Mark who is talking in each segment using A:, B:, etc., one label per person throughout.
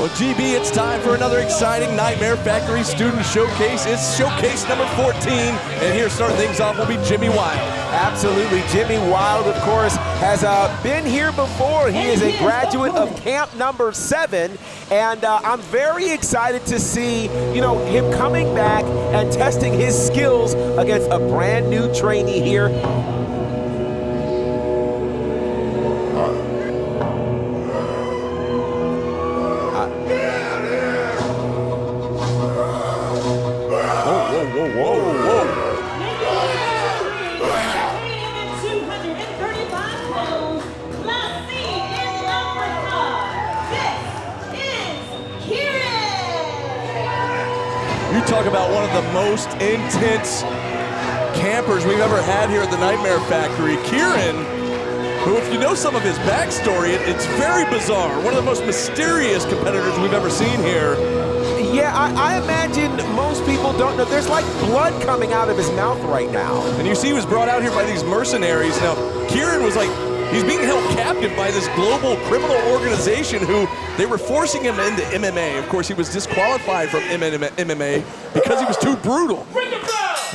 A: Well, GB, it's time for another exciting Nightmare Factory Student Showcase. It's showcase number 14, and here starting things off will be Jimmy Wild.
B: Absolutely. Jimmy Wild, of course, has been here before. He is a graduate of camp number 7, and I'm very excited to see, him coming back and testing his skills against a brand new trainee here.
A: Talk about one of the most intense campers we've ever had here at the Nightmare Factory. Kiran, who, if you know some of his backstory, it's very bizarre. One of the most mysterious competitors we've ever seen here.
B: Yeah, I imagine most people don't know. There's like blood coming out of his mouth right now.
A: And you see he was brought out here by these mercenaries. Now, Kiran was like, he's being held captive by this global criminal organization who they were forcing him into MMA. Of course, he was disqualified from MMA because he was too brutal.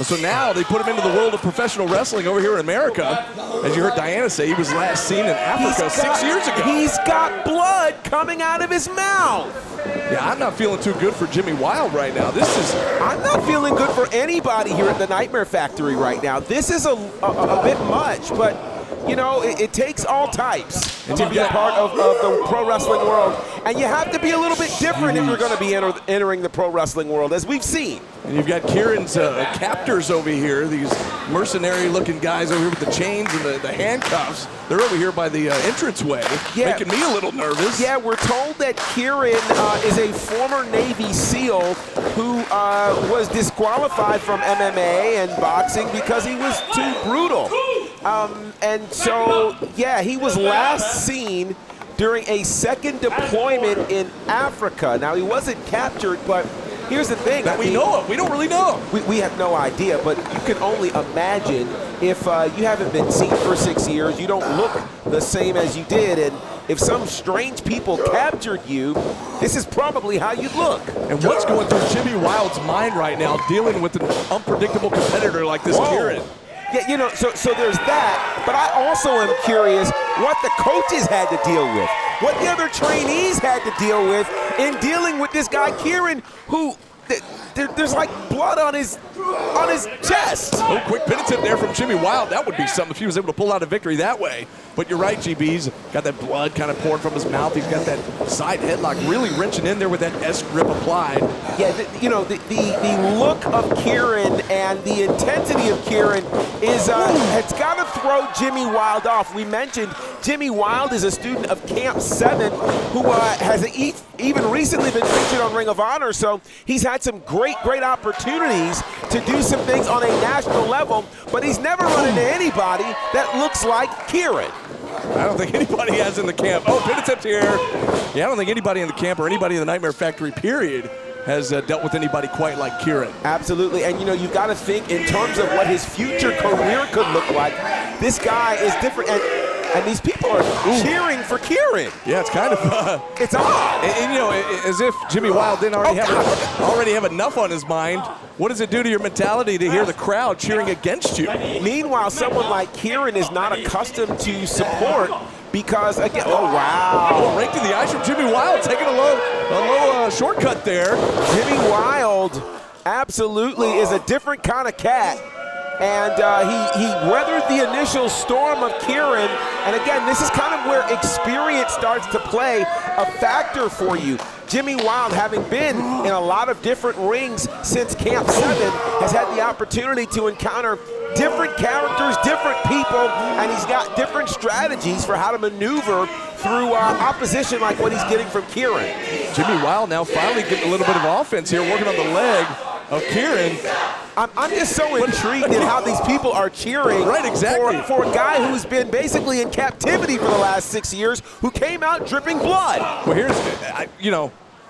A: So now they put him into the world of professional wrestling over here in America. As you heard Diana say, he was last seen in Africa 6 years ago.
B: He's got blood coming out of his mouth.
A: Yeah, I'm not feeling too good for Jimmy Wild right now.
B: I'm not feeling good for anybody here at the Nightmare Factory right now. This is a bit much, but it takes all types to be a part of the pro wrestling world. And you have to be a little bit different if you're going to be entering the pro wrestling world, as we've seen.
A: And you've got Kiran's captors over here, these mercenary-looking guys over here with the chains and the handcuffs. They're over here by the entranceway, making me a little nervous.
B: Yeah, we're told that Kiran is a former Navy SEAL who was disqualified from MMA and boxing because he was too brutal. And so, yeah, he was last seen during a second deployment in Africa. Now, he wasn't captured, but here's the thing.
A: That we know of. We don't really know.
B: We have no idea, but you can only imagine if you haven't been seen for 6 years, you don't look the same as you did, and if some strange people captured you, this is probably how you'd look.
A: And what's going through Jimmy Wild's mind right now, dealing with an unpredictable competitor like this Kiran?
B: Yeah, so there's that, but I also am curious what the coaches had to deal with, what the other trainees had to deal with in dealing with this guy Kiran, who there's like blood on his chest.
A: Oh, quick pin attempt there from Jimmy Wild. That would be something if he was able to pull out a victory that way. But you're right, GB's got that blood kind of pouring from his mouth. He's got that side headlock really wrenching in there with that S grip applied.
B: Yeah, the look of Kiran and the intensity of Kiran is it's got to throw Jimmy Wild off. We mentioned Jimmy Wild is a student of Camp 7 who has even recently been featured on Ring of Honor, so he's had some great opportunities to do some things on a national level, but he's never run into anybody that looks like Kiran.
A: I don't think anybody has in the camp. Oh, pin attempt here. Yeah, I don't think anybody in the camp or anybody in the Nightmare Factory, period, has dealt with anybody quite like Kiran.
B: Absolutely, and you've got to think in terms of what his future career could look like. This guy is different, and these people are cheering for Kiran.
A: Yeah, it's kind of
B: it's odd.
A: And as if Jimmy Wild didn't already have enough on his mind. What does it do to your mentality to hear the crowd cheering against you?
B: Meanwhile, someone like Kiran is not accustomed to support because, again, oh, wow.
A: Oh, right to the eyes from Jimmy Wild, taking a low shortcut there.
B: Jimmy Wild absolutely is a different kind of cat. And he weathered the initial storm of Kiran. And again, this is kind of where experience starts to play a factor for you. Jimmy Wild, having been in a lot of different rings since Camp 7, has had the opportunity to encounter different characters, different people, and he's got different strategies for how to maneuver through opposition like what he's getting from Kiran.
A: Jimmy Wild now finally getting a little bit of offense here, working on the leg of Kiran.
B: I'm just so intrigued at how these people are cheering for a guy who's been basically in captivity for the last 6 years, who came out dripping blood.
A: Well, here's,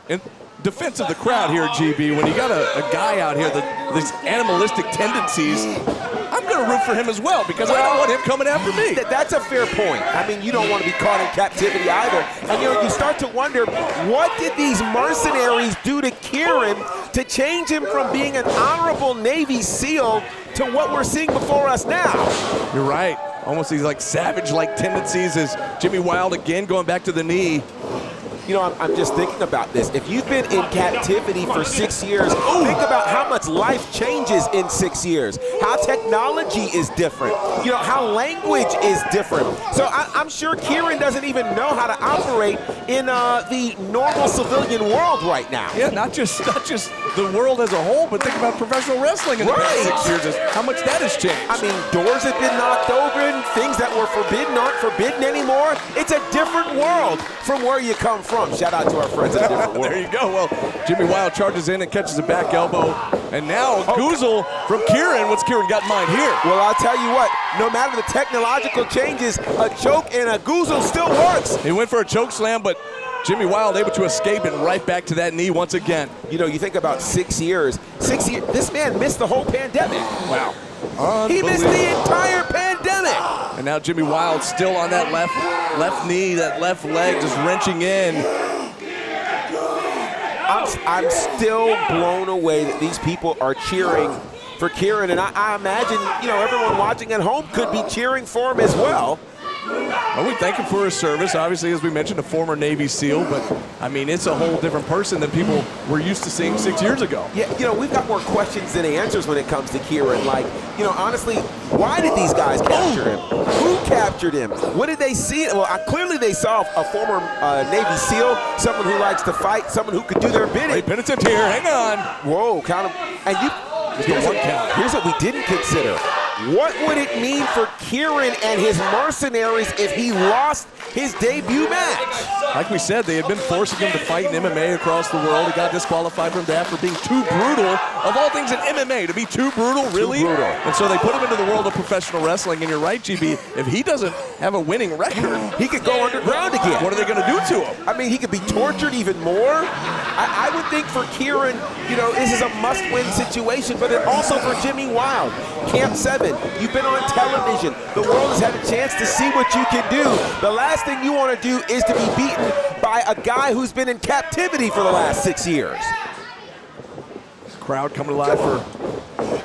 A: in defense of the crowd here, GB, when you got a guy out here, these animalistic tendencies, I I'm going to root for him as well because I don't want him coming after me.
B: That's a fair point. I mean, you don't want to be caught in captivity either. And, you start to wonder, what did these mercenaries do to Kiran to change him from being an honorable Navy SEAL to what we're seeing before us now?
A: You're right. Almost these like savage-like tendencies as Jimmy Wilde again going back to the knee.
B: I'm just thinking about this. If you've been in captivity for 6 years, think about how much life changes in 6 years, how technology is different, how language is different. So I'm sure Kiran doesn't even know how to operate in the normal civilian world right now.
A: Yeah, not just the world as a whole, but think about professional wrestling in the past 6 years, how much that has changed.
B: I mean, doors have been knocked open, things that were forbidden aren't forbidden anymore. It's a different world from where you come from. Shout out to our friends at Different World.
A: There you go. Well, Jimmy Wilde charges in and catches a back elbow. And now a goozle from Kiran. What's Kiran got in mind here?
B: Well, I'll tell you what, no matter the technological changes, a choke and a goozle still works.
A: He went for a choke slam, but Jimmy Wilde able to escape and right back to that knee once again.
B: You think about 6 years. 6 years, this man missed the whole pandemic.
A: Wow.
B: He missed the entire pandemic.
A: And now Jimmy Wilde still on that left knee, that left leg just wrenching in.
B: I'm still blown away that these people are cheering for Kiran, and I imagine, everyone watching at home could be cheering for him as well.
A: Well, we thank him for his service. Obviously, as we mentioned, a former Navy SEAL, but I mean, it's a whole different person than people were used to seeing 6 years ago.
B: Yeah, we've got more questions than answers when it comes to Kiran. Like, honestly, why did these guys capture him? Who captured him? What did they see? Well, clearly they saw a former Navy SEAL, someone who likes to fight, someone who could do their bidding.
A: Wait, penitent here, hang on.
B: Whoa, count him. And here's what we didn't consider. What would it mean for Kiran and his mercenaries if he lost his debut match?
A: Like we said, they had been forcing him to fight in MMA across the world. He got disqualified from that for being too brutal. Of all things in MMA, to be too brutal, really?
B: Too brutal.
A: And so they put him into the world of professional wrestling. And you're right, GB, if he doesn't have a winning record,
B: he could go underground again.
A: What are they going to do to him?
B: I mean, he could be tortured even more. I would think for Kiran, this is a must-win situation, but also for Jimmy Wilde. Camp 7, you've been on television. The world has had a chance to see what you can do. The last thing you want to do is to be beaten by a guy who's been in captivity for the last 6 years.
A: Crowd coming alive for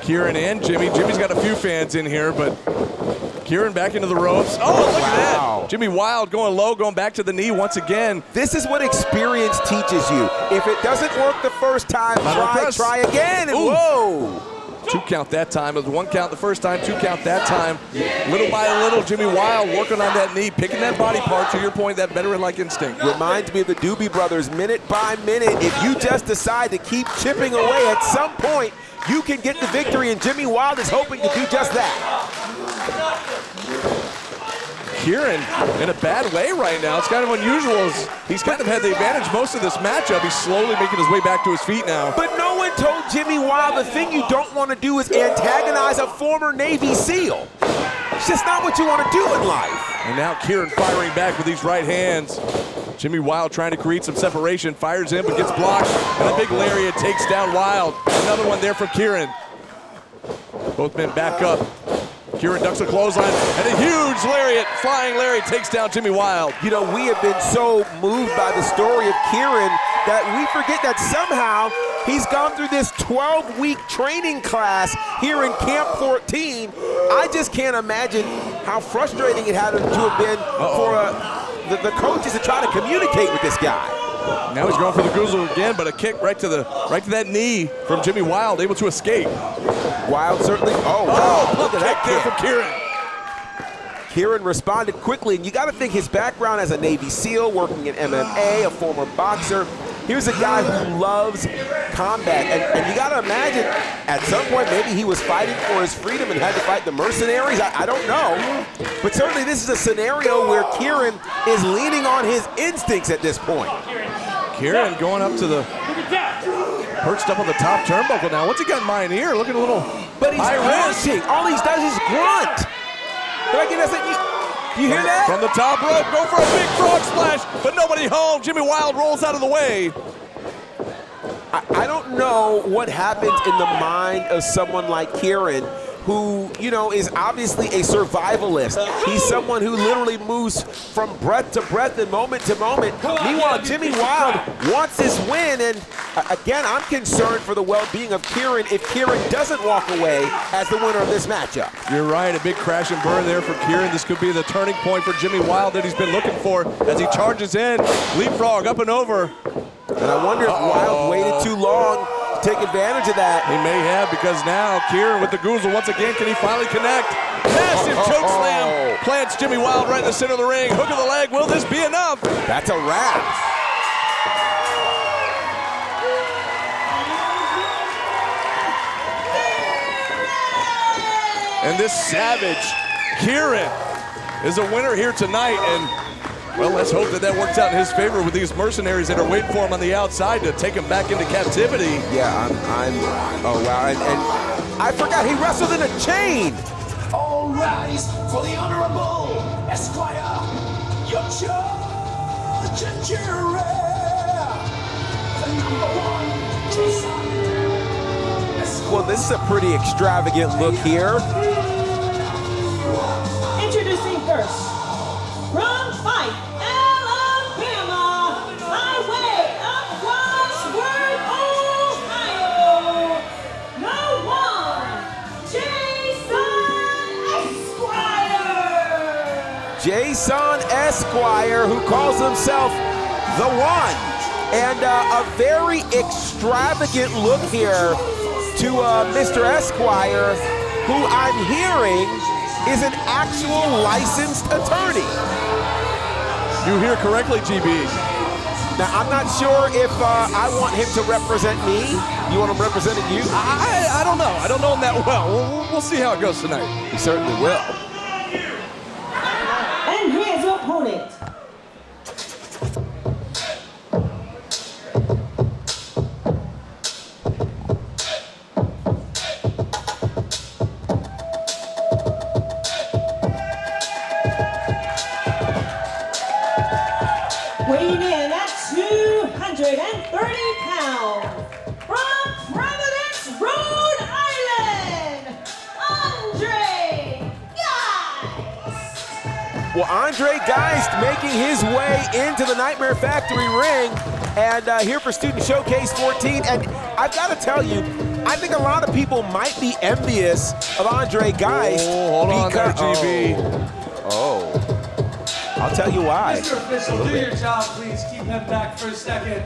A: Kiran and Jimmy. Jimmy's got a few fans in here, but Kiran back into the ropes. Oh, look at that. Jimmy Wilde going low, going back to the knee once again.
B: This is what experience teaches you. If it doesn't work the first time, try again. And whoa.
A: 2 count that time. It was 1 count the first time, 2 count that time. Little by little, Jimmy Wilde working on that knee, picking that body part, to your point, that veteran-like instinct.
B: Reminds me of the Doobie Brothers, minute by minute. If you just decide to keep chipping away, at some point, you can get the victory, and Jimmy Wilde is hoping to do just that.
A: Kiran in a bad way right now. It's kind of unusual. He's kind of had the advantage most of this matchup. He's slowly making his way back to his feet now.
B: But no one told Jimmy Wilde the thing you don't want to do is antagonize a former Navy SEAL. It's just not what you want to do in life.
A: And now Kiran firing back with these right hands. Jimmy Wilde trying to create some separation, fires in but gets blocked. And a big lariat takes down Wilde. Another one there from Kiran. Both men back up. Kiran ducks a clothesline, and a huge lariat, flying lariat, takes down Jimmy Wilde.
B: We have been so moved by the story of Kiran that we forget that somehow he's gone through this 12-week training class here in Camp 14. I just can't imagine how frustrating it had to have been for the coaches to try to communicate with this guy.
A: Now he's going for the goozle again, but a kick right to that knee from Jimmy Wilde, able to escape.
B: Wilde certainly,
A: look at that kick from Kiran.
B: Kiran responded quickly, and you got to think his background as a Navy SEAL, working in MMA, a former boxer. Here's a guy who loves combat, and you got to imagine at some point maybe he was fighting for his freedom and had to fight the mercenaries. I don't know, but certainly this is a scenario where Kiran is leaning on his instincts at this point.
A: Kiran going up to the, perched up on the top turnbuckle now. What's he got in mind here? Looking a little
B: But he's grunting. All he does is grunt. You hear that?
A: From the top rope, go for a big frog splash, but nobody home. Jimmy Wilde rolls out of the way.
B: I don't know what happens in the mind of someone like Kiran who, you know, is obviously a survivalist. He's someone who literally moves from breath to breath and moment to moment. Meanwhile, Jimmy Wild wants this win, and again, I'm concerned for the well-being of Kiran if Kiran doesn't walk away as the winner of this matchup.
A: You're right, a big crash and burn there for Kiran. This could be the turning point for Jimmy Wild that he's been looking for as he charges in. Leapfrog up and over.
B: And I wonder if Wild waited too long to take advantage of that.
A: He may have, because now Kiran with the goozle once again. Can he finally connect? Massive choke slam. Plants Jimmy Wild right in the center of the ring. Hook of the leg. Will this be enough?
B: That's a wrap.
A: And this savage Kiran is a winner here tonight, and well, let's hope that that works out in his favor with these mercenaries that are waiting for him on the outside to take him back into captivity.
B: Yeah, oh wow, and I forgot he wrestled in a chain.
C: All rise for the Honorable Esquire, your judge and jury. The #1 Jason.
B: Well, this is a pretty extravagant look here.
D: Introducing first, from Fife, Alabama, by way of Wadsworth, Ohio, #1
B: Jason Esquire, who calls himself the One. And a very extravagant look here to Mr. Esquire, who I'm hearing is an actual licensed attorney.
A: You hear correctly, GB.
B: Now, I'm not sure if I want him to represent me. You want him representing you?
A: I don't know. I don't know him that well. We'll see how it goes tonight.
B: He certainly will.
D: And here's your opponent. Weighing in at 230 pounds, from Providence, Rhode Island, André Geist.
B: Well, André Geist making his way into the Nightmare Factory ring, and here for Student Showcase 14. And I've got to tell you, I think a lot of people might be envious of André Geist.
A: Oh, hold on there, GB.
B: Oh. I'll tell you why.
E: Mr. Official, do your job, please. Keep him back for a second.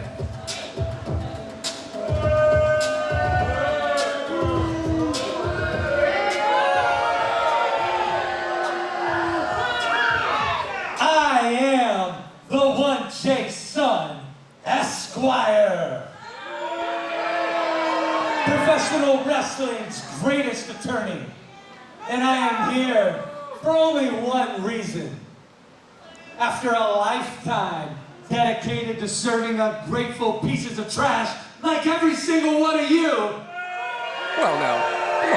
E: I am the One Jason Esquire, professional wrestling's greatest attorney, and I am here for only one reason. After a lifetime dedicated to serving ungrateful pieces of trash like every single one of you.
A: Well, now, come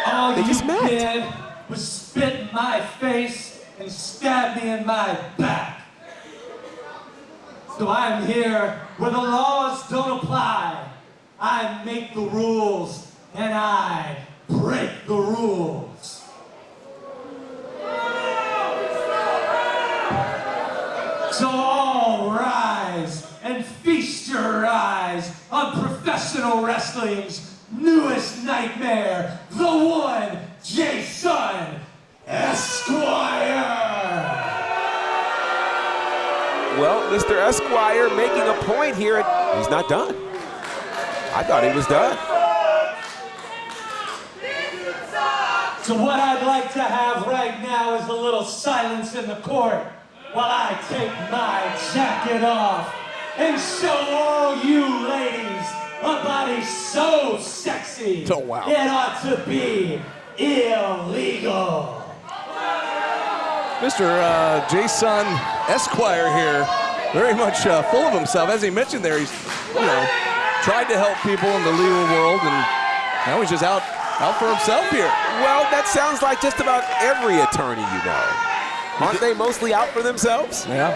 A: on.
E: All
B: They
E: you
B: just met.
E: did was spit in my face and stab me in my back. So I'm here where the laws don't apply. I make the rules and I break the rules. So all rise and feast your eyes on professional wrestling's newest nightmare, the One Jason Esquire.
B: Well, Mr. Esquire making a point here. He's not done. I thought he was done.
E: So what I'd like to have right now is a little silence in the court while I take my jacket off and show all you ladies a body so sexy
A: Oh, wow.
E: it ought to be illegal.
A: Mr. Jason Esquire here, very much full of himself. As he mentioned there, he's, tried to help people in the legal world, and now he's just out for himself here.
B: Well, that sounds like just about every attorney you know. Aren't they mostly out for themselves?
A: Yeah.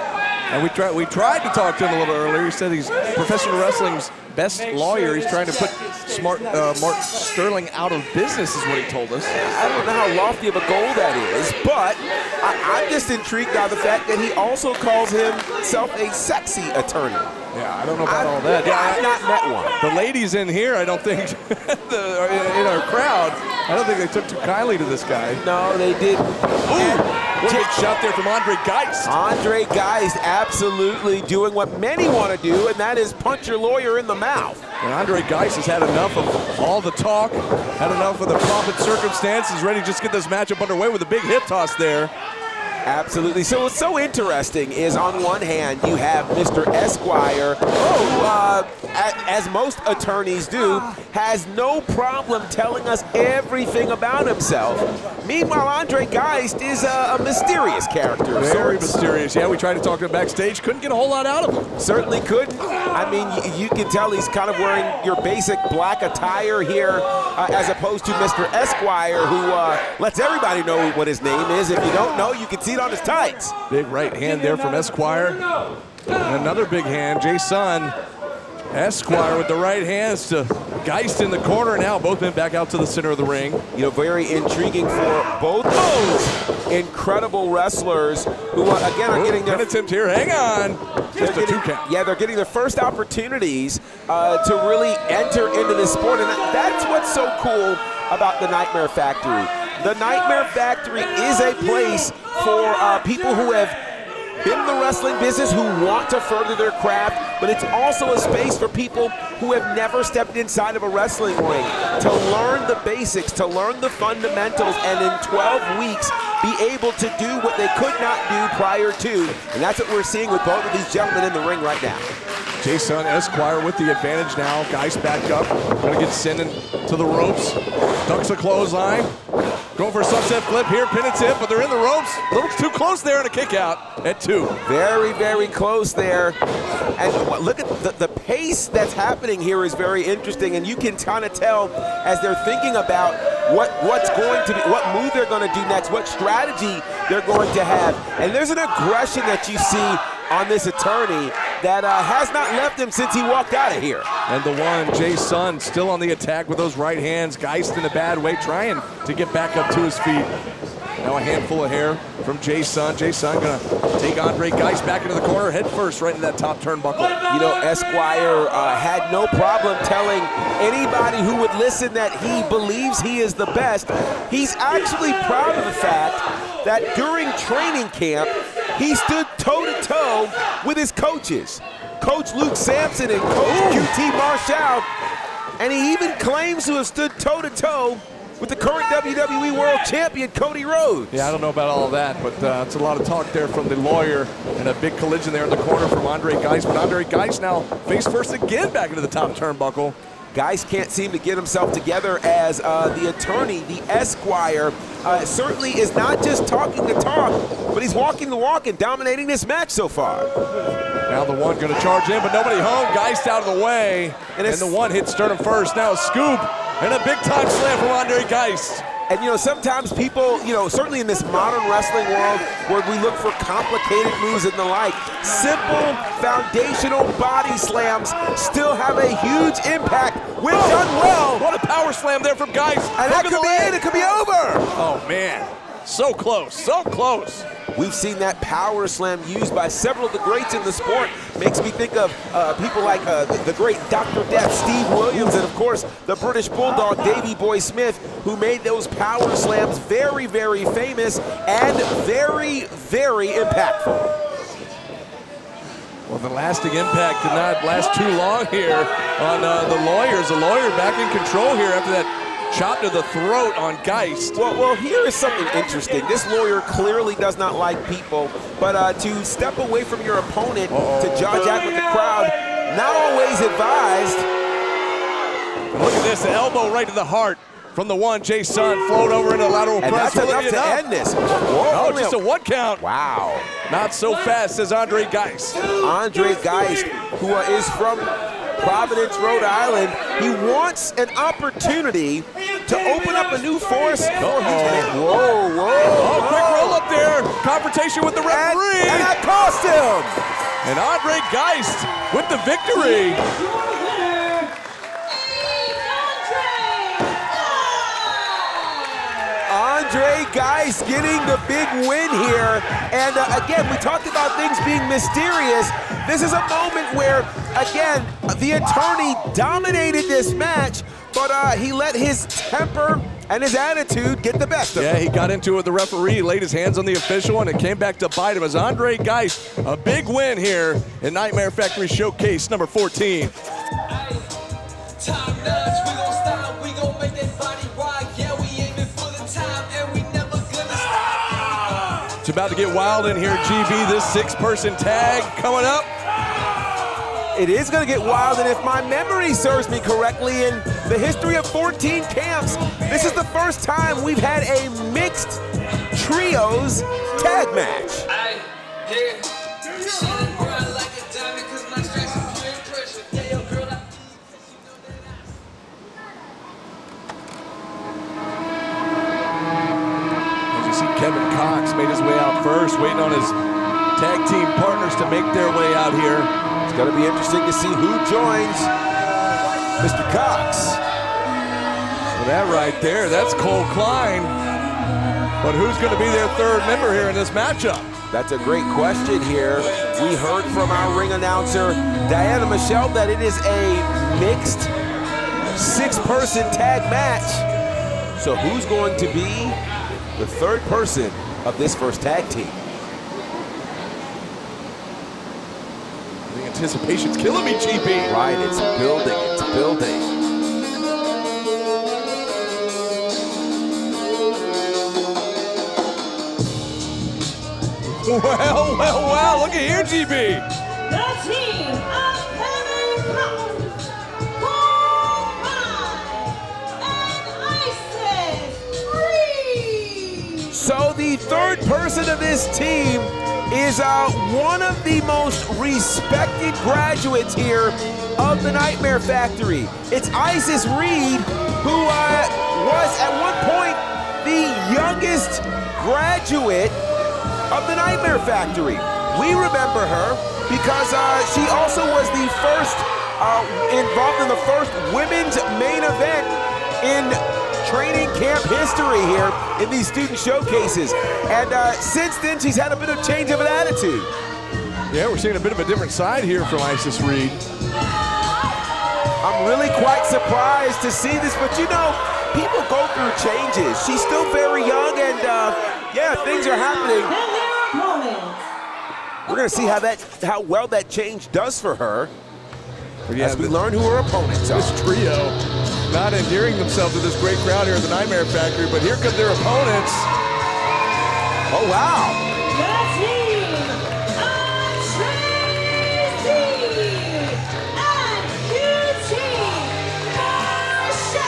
A: And we tried to talk to him a little earlier. He said he's professional wrestling's best lawyer. He's trying to put Mark Sterling out of business is what he told us.
B: I don't know how lofty of a goal that is, but I'm just intrigued by the fact that he also calls himself a sexy attorney.
A: Yeah, I don't know about all that.
B: I've not met one.
A: The ladies in here, I don't think, in our crowd, I don't think they took too kindly to this guy.
B: No, they did.
A: Big shot there from André Geist.
B: André Geist absolutely doing what many want to do, and that is punch your lawyer in the mouth.
A: And André Geist has had enough of all the talk, had enough of the profit circumstances, ready to just get this matchup underway with a big hip toss there.
B: Absolutely. So what's so interesting is on one hand you have Mr. Esquire, who, as most attorneys do, has no problem telling us everything about himself. Meanwhile, André Geist is a mysterious character.
A: Very mysterious. Yeah, we tried to talk to him backstage. Couldn't get a whole lot out of him.
B: Certainly couldn't. I mean, you can tell he's kind of wearing your basic black attire here, as opposed to Mr. Esquire, who lets everybody know what his name is. If you don't know, you can see it on his tights.
A: Big right hand there from Esquire. And another big hand, Jason. Esquire with the right hands to Geist in the corner now. Both men back out to the center of the ring.
B: You know, very intriguing for both those incredible wrestlers who, again, are getting their
A: attempt here. Hang on. Just a 2 count.
B: Yeah, they're getting their first opportunities to really enter into this sport. And that's what's so cool about the Nightmare Factory. The Nightmare Factory is a place for people who have been in the wrestling business, who want to further their craft, but it's also a space for people who have never stepped inside of a wrestling ring to learn the basics, to learn the fundamentals, and in 12 weeks be able to do what they could not do prior to. And that's what we're seeing with both of these gentlemen in the ring right now.
A: Jason Esquire with the advantage now. Geist back up. Gonna get sent to the ropes. Ducks a clothesline. Going for a sunset flip here. Pin and tip, but they're in the ropes. A little too close there and a kick out at 2.
B: Very, very close there. And look at the pace that's happening here is very interesting. And you can kind of tell as they're thinking about what's going to be, what move they're going to do next, what strategy they're going to have. And there's an aggression that you see on this attorney that has not left him since he walked out of here.
A: And the one, Jason, still on the attack with those right hands. Geist in a bad way, trying to get back up to his feet. Now a handful of hair from Jason. Jason gonna take André Geist back into the corner, head first right into that top turnbuckle.
B: You know, Esquire had no problem telling anybody who would listen that he believes he is the best. He's actually proud of the fact that during training camp, he stood toe-to-toe with his coaches, Coach Luke Sampson and Coach QT Marshall, and he even claims to have stood toe-to-toe with the current WWE World Champion, Cody Rhodes.
A: Yeah, I don't know about all of that, but it's a lot of talk there from the lawyer, and a big collision there in the corner from André Geist. But André Geist now face first again back into the top turnbuckle.
B: Geist can't seem to get himself together as the attorney, the Esquire, certainly is not just talking the talk, but he's walking the walk and dominating this match so far.
A: Now the one going to charge in, but nobody home. Geist out of the way, and the one hits sternum first. Now a scoop and a big-time slam from André Geist.
B: And, you know, sometimes people, you know, certainly in this modern wrestling world where we look for complicated moves and the like, simple, foundational body slams still have a huge impact when done well.
A: What a power slam there from Geist.
B: And that could be it. It could be over.
A: Oh, man. So close. So close.
B: We've seen that power slam used by several of the greats in the sport. Makes me think of people like the great Dr. Death, Steve Williams, and of course the British Bulldog, Davey Boy Smith, who made those power slams very, very famous and very, very impactful.
A: Well, the lasting impact did not last too long here on the lawyers. The lawyer back in control here after that chop to the throat on Geist.
B: Well, here is something interesting. This lawyer clearly does not like people, but to step away from your opponent to judge out with the crowd, not always advised.
A: Look at this, the elbow right to the heart from the one. Jason float over into the lateral
B: and
A: press.
B: That's enough to end this. Whoa,
A: just a 1 count.
B: Wow.
A: Not so fast, says André Geist.
B: André Geist, who is from Providence, Rhode Island, he wants an opportunity to open up a new forest for his man. Whoa, whoa.
A: Oh, quick roll up there. confrontation with the referee.
B: And that cost him.
A: And André Geist with the victory.
D: Your winner is
B: André Geist getting the big win here. And again, we talked about things being mysterious. This is a moment where, again, the attorney dominated this match, but he let his temper and his attitude get the best of him.
A: Yeah, he got into it with the referee, laid his hands on the official, and it came back to bite him as André Geist, a big win here in Nightmare Factory Showcase number 14. It's about to get wild in here, GB. This 6-person tag coming up.
B: It is going to get wild, and if my memory serves me correctly, in the history of 14 camps, this is the first time we've had a mixed trios tag match.
A: As you see, Kevin Cox made his way out first, waiting on his tag team partners to make their way out here.
B: It's going to be interesting to see who joins Mr. Cox.
A: So that right there, that's Klein. But who's going to be their third member here in this matchup?
B: That's a great question here. We heard from our ring announcer, Diana Michelle, that it is a mixed 6-person tag match. So who's going to be the third person of this first tag team?
A: The anticipation's killing me, GB.
B: Right, it's building, it's building.
A: Well, look at here, GB.
D: the team of Kevin Cox, and Reade.
B: So the third person of this team is one of the most respected graduates here of the Nightmare Factory. It's Isis Reade, who was at one point the youngest graduate of the Nightmare Factory. We remember her because she also was the first involved in the first women's main event in training camp history here in these student showcases. And since then, she's had a bit of change of an attitude.
A: Yeah, we're seeing a bit of a different side here from Isis Reade.
B: I'm really quite surprised to see this, but you know, people go through changes. She's still very young, and yeah, things are happening.
D: And their opponents.
B: We're gonna see how well that change does for her
A: But yeah,
B: as we learn who her opponents are.
A: this trio not endearing themselves to this great crowd here at the Nightmare Factory, but here come their opponents.
B: Oh, wow.
D: The team of Tracy and QT Marshall.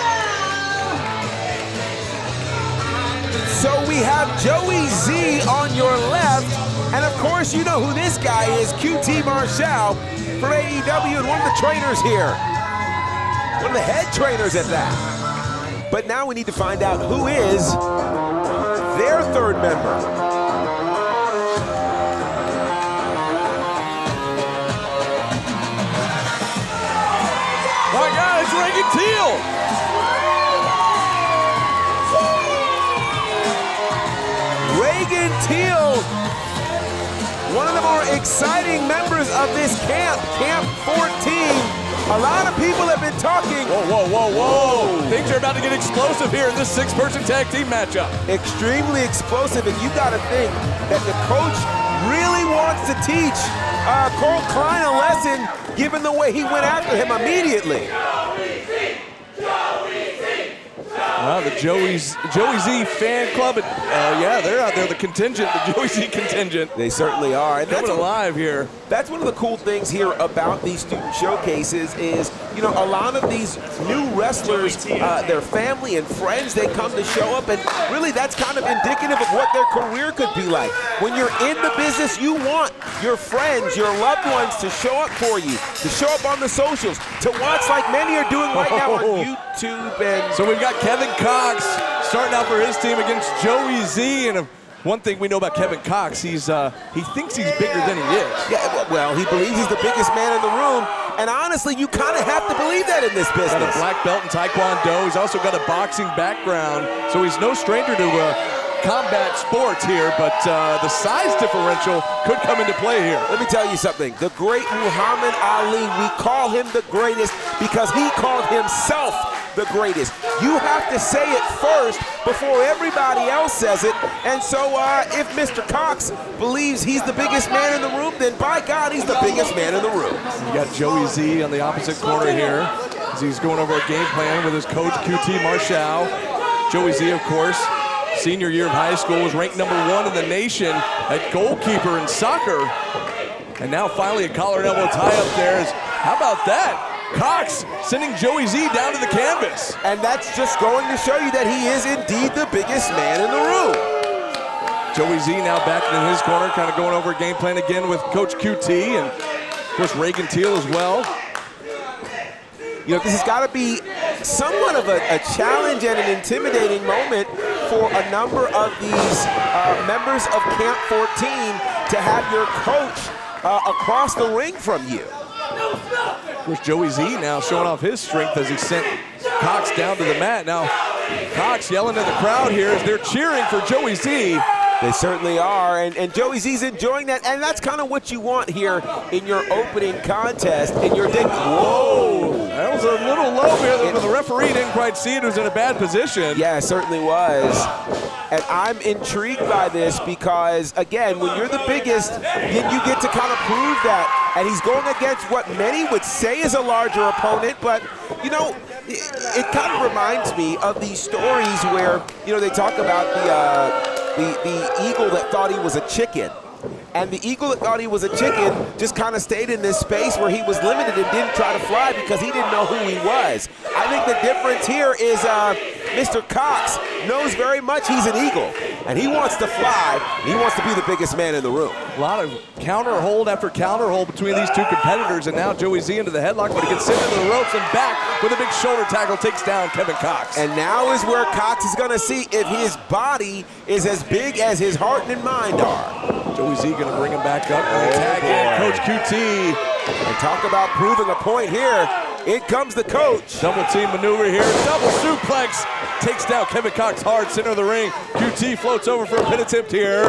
B: So we have Joey Z on your left, and of course you know who this guy is, QT Marshall from AEW and one of the trainers here. One of the head trainers at that. But now we need to find out who is their third member.
A: My God, it's Ragan Teal.
B: Ragan Teal, one of the more exciting members of this camp, Camp 14. A lot of people have been talking.
A: Whoa. Things are about to get explosive here in this 6-person tag team matchup.
B: Extremely explosive, and you got to think that the coach really wants to teach Klein a lesson, given the way he went after him immediately.
A: The Joey Z fan club, and, yeah, they're out there, the contingent, the Joey Z contingent.
B: They certainly are. And
A: Coming alive here.
B: That's one of the cool things here about these student showcases is, you know, a lot of these new wrestlers, their family and friends, they come to show up, and really that's kind of indicative of what their career could be like. When you're in the business, you want your friends, your loved ones to show up for you, to show up on the socials, to watch like many are doing right now on YouTube. And
A: So we've got Kevin Cox starting out for his team against Joey Z, and of one thing we know about Kevin Cox, he thinks he's bigger than he is.
B: Yeah, well, he believes he's the biggest man in the room, and honestly, you kind of have to believe that in this
A: Got
B: business.
A: a black belt in Taekwondo. He's also got a boxing background, so he's no stranger to combat sports here, but the size differential could come into play here.
B: Let me tell you something. The great Muhammad Ali, we call him the greatest because he called himself the greatest. You have to say it first before everybody else says it. And so if Mr. Cox believes he's the biggest man in the room, then by God, he's the biggest man in the room.
A: You got Joey Z on the opposite corner here as he's going over a game plan with his coach, QT Marshall. Joey Z, of course, senior year of high school, was ranked #1 in the nation at goalkeeper in soccer. And now finally a collar and elbow tie up there. How about that? Cox sending Joey Z down to the canvas.
B: And that's just going to show you that he is indeed the biggest man in the room.
A: Joey Z now back in his corner, kind of going over a game plan again with Coach QT and, of course, Ragan Teal as well.
B: You know, this has got to be somewhat of a challenge and an intimidating moment for a number of these members of Camp 14 to have your coach across the ring from you.
A: Of course, Joey Z now showing off his strength as he sent Cox down to the mat. Now, Cox yelling at the crowd here as they're cheering for Joey Z.
B: They certainly are, and Joey Z's enjoying that, and that's kind of what you want here in your opening contest. In your whoa!
A: That was a little low here, but the referee didn't quite see it. It was in a bad position.
B: Yeah, it certainly was. And I'm intrigued by this because, again, when you're the biggest, then you get to kind of prove that. And he's going against what many would say is a larger opponent, but, you know, it kind of reminds me of these stories where, you know, they talk about the eagle that thought he was a chicken. And the eagle that thought he was a chicken just kind of stayed in this space where he was limited and didn't try to fly because he didn't know who he was. I think the difference here is Mr. Cox knows very much he's an eagle, and he wants to fly, and he wants to be the biggest man in the room.
A: A lot of counter hold after counter hold between these two competitors, and now Joey Z into the headlock, but he gets sent into the ropes and back with a big shoulder tackle, takes down Kevin Cox.
B: And now is where Cox is going to see if his body is as big as his heart and mind are.
A: Joey Z going to bring him back up and tag in Coach QT.
B: And talk about proving a point here. In comes the coach.
A: Double team maneuver here. Double suplex. Takes down Kevin Cox hard, center of the ring. QT floats over for a pin attempt here.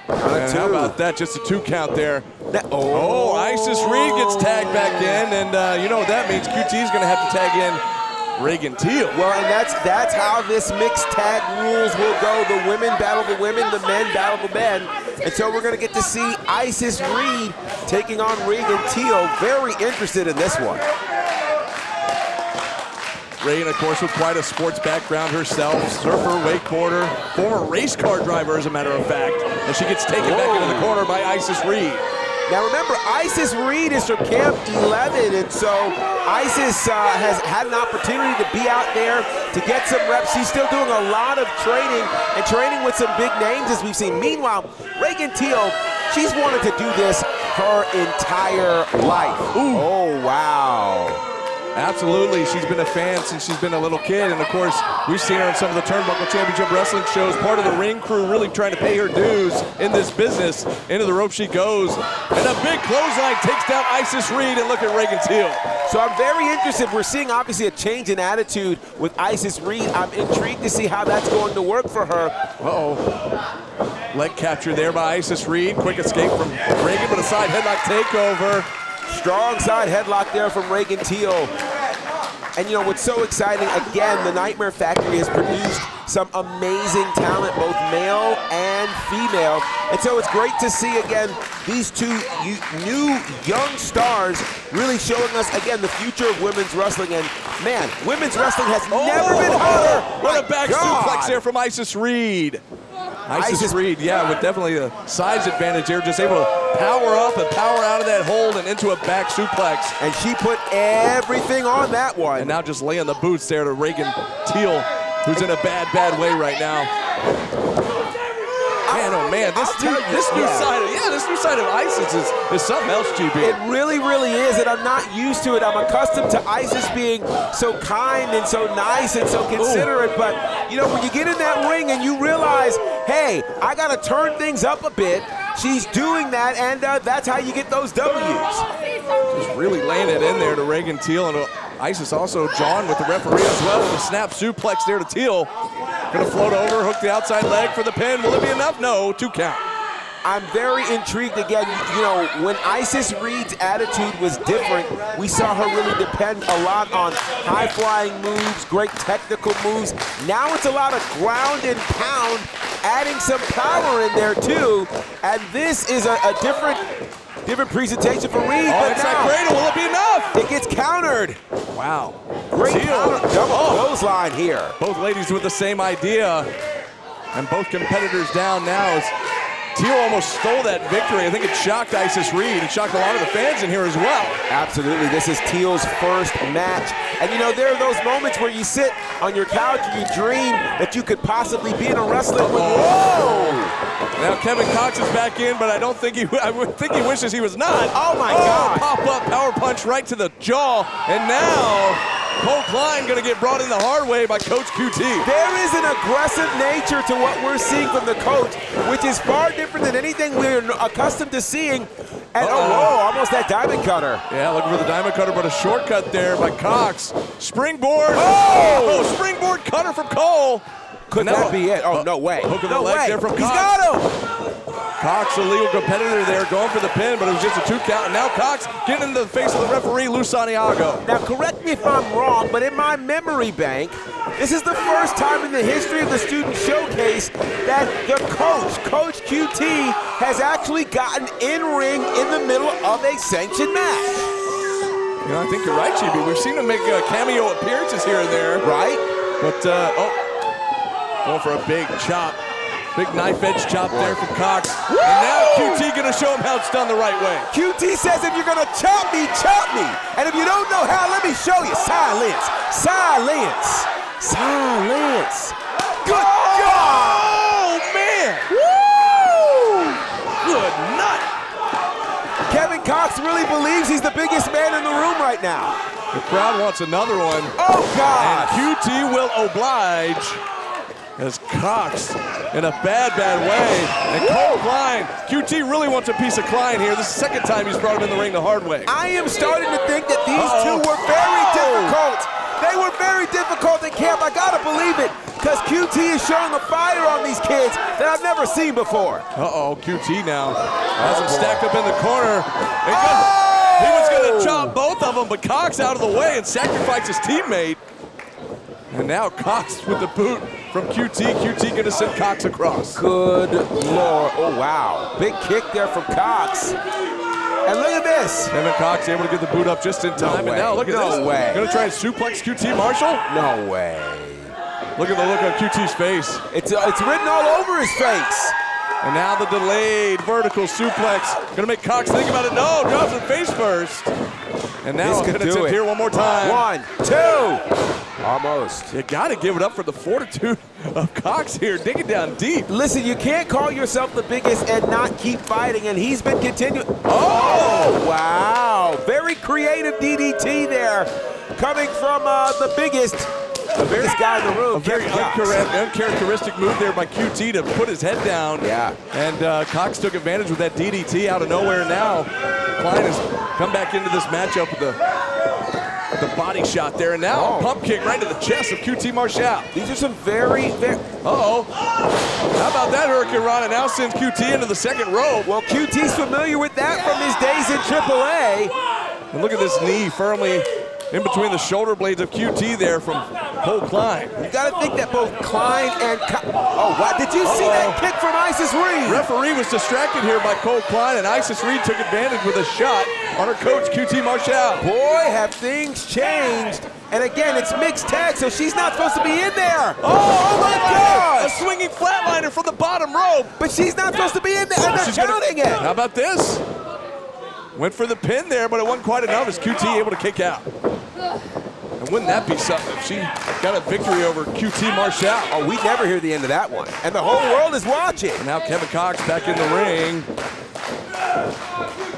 A: And how about that? Just a 2 count there. Isis Reade gets tagged back in. And you know what that means. QT's going to have to tag in Ragan Teal.
B: Well, and that's how this mixed tag rules will go. The women battle the women, the men battle the men. And so we're going to get to see Isis Reade taking on Ragan Teal. Very interested in this one.
A: Ragan, of course, with quite a sports background herself. Surfer, wakeboarder, former race car driver, as a matter of fact. And she gets taken back into the corner by Isis Reade.
B: Now remember, Isis Reade is from Camp 11, and so Isis has had an opportunity to be out there to get some reps. She's still doing a lot of training, and training with some big names as we've seen. Meanwhile, Ragan Teal, she's wanted to do this her entire life. Ooh. Oh, wow.
A: Absolutely, she's been a fan since she's been a little kid, and of course, we've seen her on some of the Turnbuckle Championship Wrestling shows, part of the ring crew really trying to pay her dues in this business. Into the rope she goes, and a big clothesline takes down Isis Reade, and look at Ragan Teal.
B: So I'm very interested. We're seeing obviously a change in attitude with Isis Reade. I'm intrigued to see how that's going to work for her.
A: Uh-oh. Leg capture there by Isis Reade. Quick escape from Ragan, but a side headlock takeover.
B: Strong side headlock there from Ragan Teal. And you know what's so exciting, again, the Nightmare Factory has produced some amazing talent, both male and female. And so it's great to see, again, these two new young stars really showing us, again, the future of women's wrestling. And man, women's wrestling has never been hotter.
A: What a back suplex there from Isis Reade. Isis Reade, yeah, with definitely a size advantage here, just able to power up and power out of that hold and into a back suplex.
B: And she put everything on that one.
A: And now just laying the boots there to Ragan Teal, who's in a bad, bad way right now. Man, oh man, this new side of Isis is something else, GB.
B: It really, really is, and I'm not used to it. I'm accustomed to Isis being so kind and so nice and so considerate, but you know, when you get in that ring and you realize, hey, I got to turn things up a bit. She's doing that, and that's how you get those W's.
A: Just really laying it in there to Ragan Teal, and Isis also John with the referee as well with a snap suplex there to Teal. Gonna float over, hook the outside leg for the pin. Will it be enough? No, 2 count.
B: I'm very intrigued again. You know, when Isis Reade's attitude was different, we saw her really depend a lot on high-flying moves, great technical moves. Now it's a lot of ground and pound, adding some power in there too. And this is a different presentation for Reade.
A: Oh,
B: but
A: it's
B: now,
A: that cradle. Will it be enough?
B: it gets countered.
A: Wow.
B: Great
A: Teal.
B: counter, double clothesline here.
A: Both ladies with the same idea, and both competitors down now. As Teal almost stole that victory. I think it shocked Isis Reade. It shocked a lot of the fans in here as well.
B: Absolutely, this is Teal's first match. And you know, there are those moments where you sit on your couch and you dream that you could possibly be in a wrestling ring. Whoa!
A: Now Kevin Cox is back in, but I think he wishes he was not.
B: Oh my God!
A: Pop-up power punch right to the jaw, and now Klein gonna get brought in the hard way by Coach QT.
B: There is an aggressive nature to what we're seeing from the coach, which is far different than anything we're accustomed to seeing. And whoa, almost that diamond cutter.
A: Yeah, looking for the diamond cutter, but a shortcut there by Cox. Springboard.
B: Oh!
A: Springboard cutter from Cole.
B: Could that be it? Oh, no way.
A: Hook of the
B: No
A: leg
B: way.
A: there from Cox.
B: He's got him.
A: Cox, a legal competitor there, going for the pin, but it was just a 2 count. And now Cox getting into the face of the referee, Lou Santiago.
B: Now, correct me if I'm wrong, but in my memory bank, this is the first time in the history of the Student Showcase that the Coach QT, has actually gotten in-ring in the middle of a sanctioned match.
A: You know, I think you're right, GB. We've seen him make cameo appearances here and there.
B: Right?
A: But, going for a big chop. Big knife edge chop there from Cox.
B: Woo!
A: And now QT gonna show him how it's done the right way.
B: QT says if you're gonna chop me, chop me. And if you don't know how, let me show you. Silence, silence, silence. Good job!
A: Oh, man!
B: Woo!
A: Good nut!
B: Kevin Cox really believes he's the biggest man in the room right now.
A: The crowd wants another one.
B: Oh, God!
A: And QT will oblige as Cox in a bad way. And Klein, QT really wants a piece of Klein here. This is the second time he's brought him in the ring the hard way.
B: I am starting to think that these two were very difficult. They were very difficult in camp. I gotta believe it, because QT is showing a fire on these kids that I've never seen before.
A: QT now has him stacked up in the corner. He was gonna chop both of them, but Cox out of the way and sacrificed his teammate. And now Cox with the boot from QT. QT gonna send Cox across.
B: Good Lord. Oh, wow. Big kick there from Cox. And look at this.
A: Kevin Cox able to get the boot up just in time.
B: No
A: and now look at this.
B: No way.
A: Gonna try and suplex QT Marshall?
B: No way.
A: Look at the look on QT's face.
B: It's written all over his face.
A: And now the delayed vertical suplex. Gonna make Cox think about it. No, drops it face first. And now
B: This
A: a
B: could
A: penitent
B: do it.
A: here one more time.
B: 1, 2. Almost.
A: You gotta give it up for the fortitude of Cox here, digging down deep.
B: Listen, you can't call yourself the biggest and not keep fighting, and he's been continuing. Oh, wow. Very creative DDT there, coming from the biggest guy in the room.
A: A very uncharacteristic move there by QT to put his head down.
B: Yeah.
A: And Cox took advantage with that DDT out of nowhere. Now Klein has come back into this matchup with the body shot there, and now a pump kick right to the chest of QT Marshall.
B: These are some very.
A: How about that Hurricane Rana now sends QT into the second rope.
B: Well, QT's familiar with that from his days in AAA.
A: And look at this knee firmly in between the shoulder blades of QT there from Klein.
B: You got to think that both Klein and oh, wow. Did you see that kick from Isis Reade?
A: Referee was distracted here by Klein, and Isis Reade took advantage with a shot on her coach, QT Marshall.
B: Boy, have things changed. And again, it's mixed tag, so she's not supposed to be in there. Oh my God!
A: A swinging flatliner from the bottom rope.
B: But she's not supposed to be in there, and they're counting it.
A: How about this? Went for the pin there, but it wasn't quite enough as QT able to kick out. And wouldn't that be something if she got a victory over QT Marshall?
B: Oh, we never hear the end of that one. And the whole world is watching.
A: And now Kevin Cox back in the ring.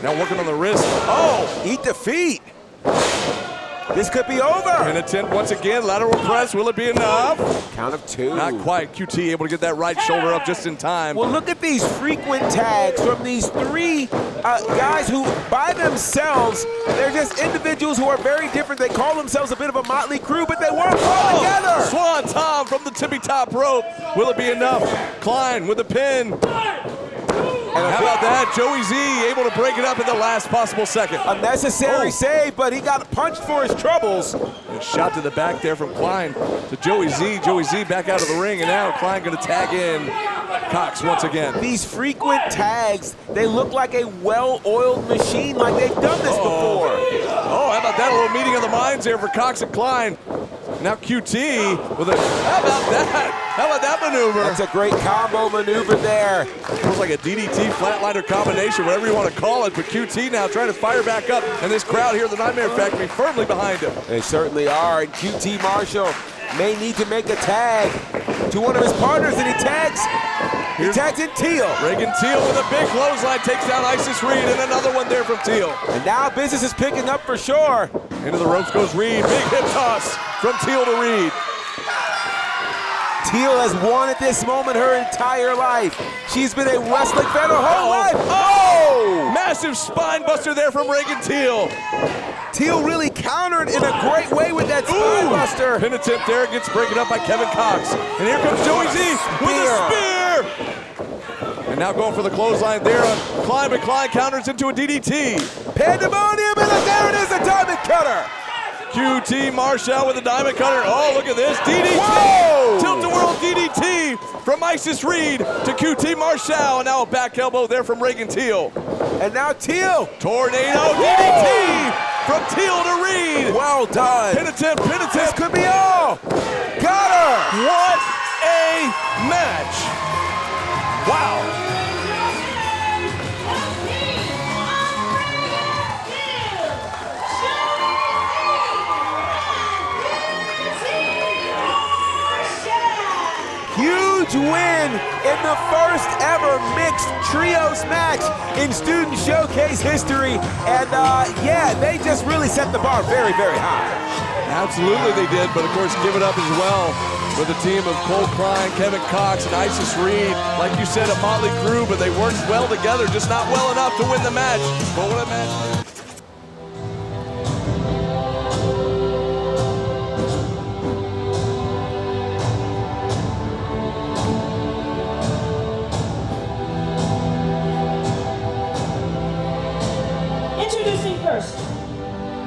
A: Now working on the wrist.
B: Oh, eat the feet. This could be over.
A: An attempt once again, lateral press, will it be enough?
B: Count of 2.
A: Not quite. QT able to get that right shoulder up just in time.
B: Well, look at these frequent tags from these 3 guys who, by themselves, they're just individuals who are very different. They call themselves a bit of a motley crew, but they work all together.
A: Swan Tom from the tippy top rope. Will it be enough? Klein with a pin. And how about that? Joey Z able to break it up in the last possible second.
B: Unnecessary save, but he got punched for his troubles.
A: A shot to the back there from Klein to Joey Z. Joey Z back out of the ring, and now Klein going to tag in Cox once again.
B: These frequent tags, they look like a well-oiled machine, like they've done this before.
A: Oh, how about that? A little meeting of the minds there for Cox and Klein. Now QT with a, how about that? How about that maneuver?
B: That's a great combo maneuver there.
A: Looks like a DDT flatliner combination, whatever you want to call it, but QT now trying to fire back up, and this crowd here at the Nightmare Factory firmly behind him.
B: They certainly are, and QT Marshall may need to make a tag to one of his partners, and he tags in Teal.
A: Ragan Teal with a big clothesline, takes down Isis Reade, and another one there from Teal.
B: And now business is picking up for sure.
A: Into the ropes goes Reade, big hip toss from Teal to Reade.
B: Teal has won at this moment her entire life. She's been a wrestling fan her whole life. Oh!
A: Massive spine buster there from Ragan Teal.
B: Teal really countered in a great way with that spine buster.
A: Pin attempt there, gets broken up by Kevin Cox. And here comes Joey Z with a spear. And now going for the clothesline there on Klein, but Klein counters into a DDT.
B: Pandemonium, and there it is, a diamond cutter.
A: QT Marshall with a diamond cutter. Oh, look at this, DDT.
B: Whoa!
A: Tilt-a-whirl DDT from Isis Reade to QT Marshall. And now a back elbow there from Ragan Teal.
B: And now Teal.
A: Tornado DDT from Teal to Reade.
B: Well done.
A: Pin attempt, pin attempt.
B: This could be all. Got her.
A: What a match. Wow.
B: Huge win in the first ever mixed trios match in Student Showcase history. And yeah, they just really set the bar very, very high.
A: Absolutely they did, but of course give it up as well with the team of Cole Klein, Kevin Cox, and Isis Reade. Like you said, a motley crew, but they worked well together, just not well enough to win the match. But what a match.
D: Introducing first,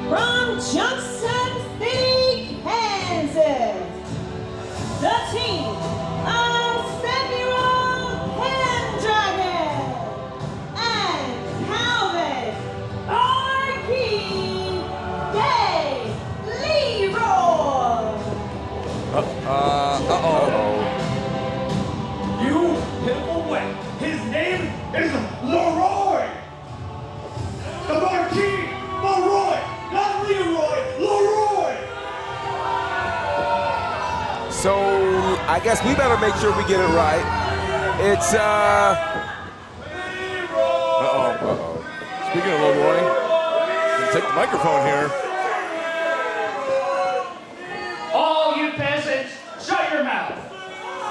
D: from Johnson City, Kansas, the team of Pendragon and Kalvin, Marquis, Leroy.
E: You pitiful wet. His name is Leroy. The Marquis, Leroy, not Leroy, Leroy.
B: So I guess we better make sure we get it right. It's
A: Speaking of Leroy, gonna take the microphone here.
F: All you peasants, shut your mouth.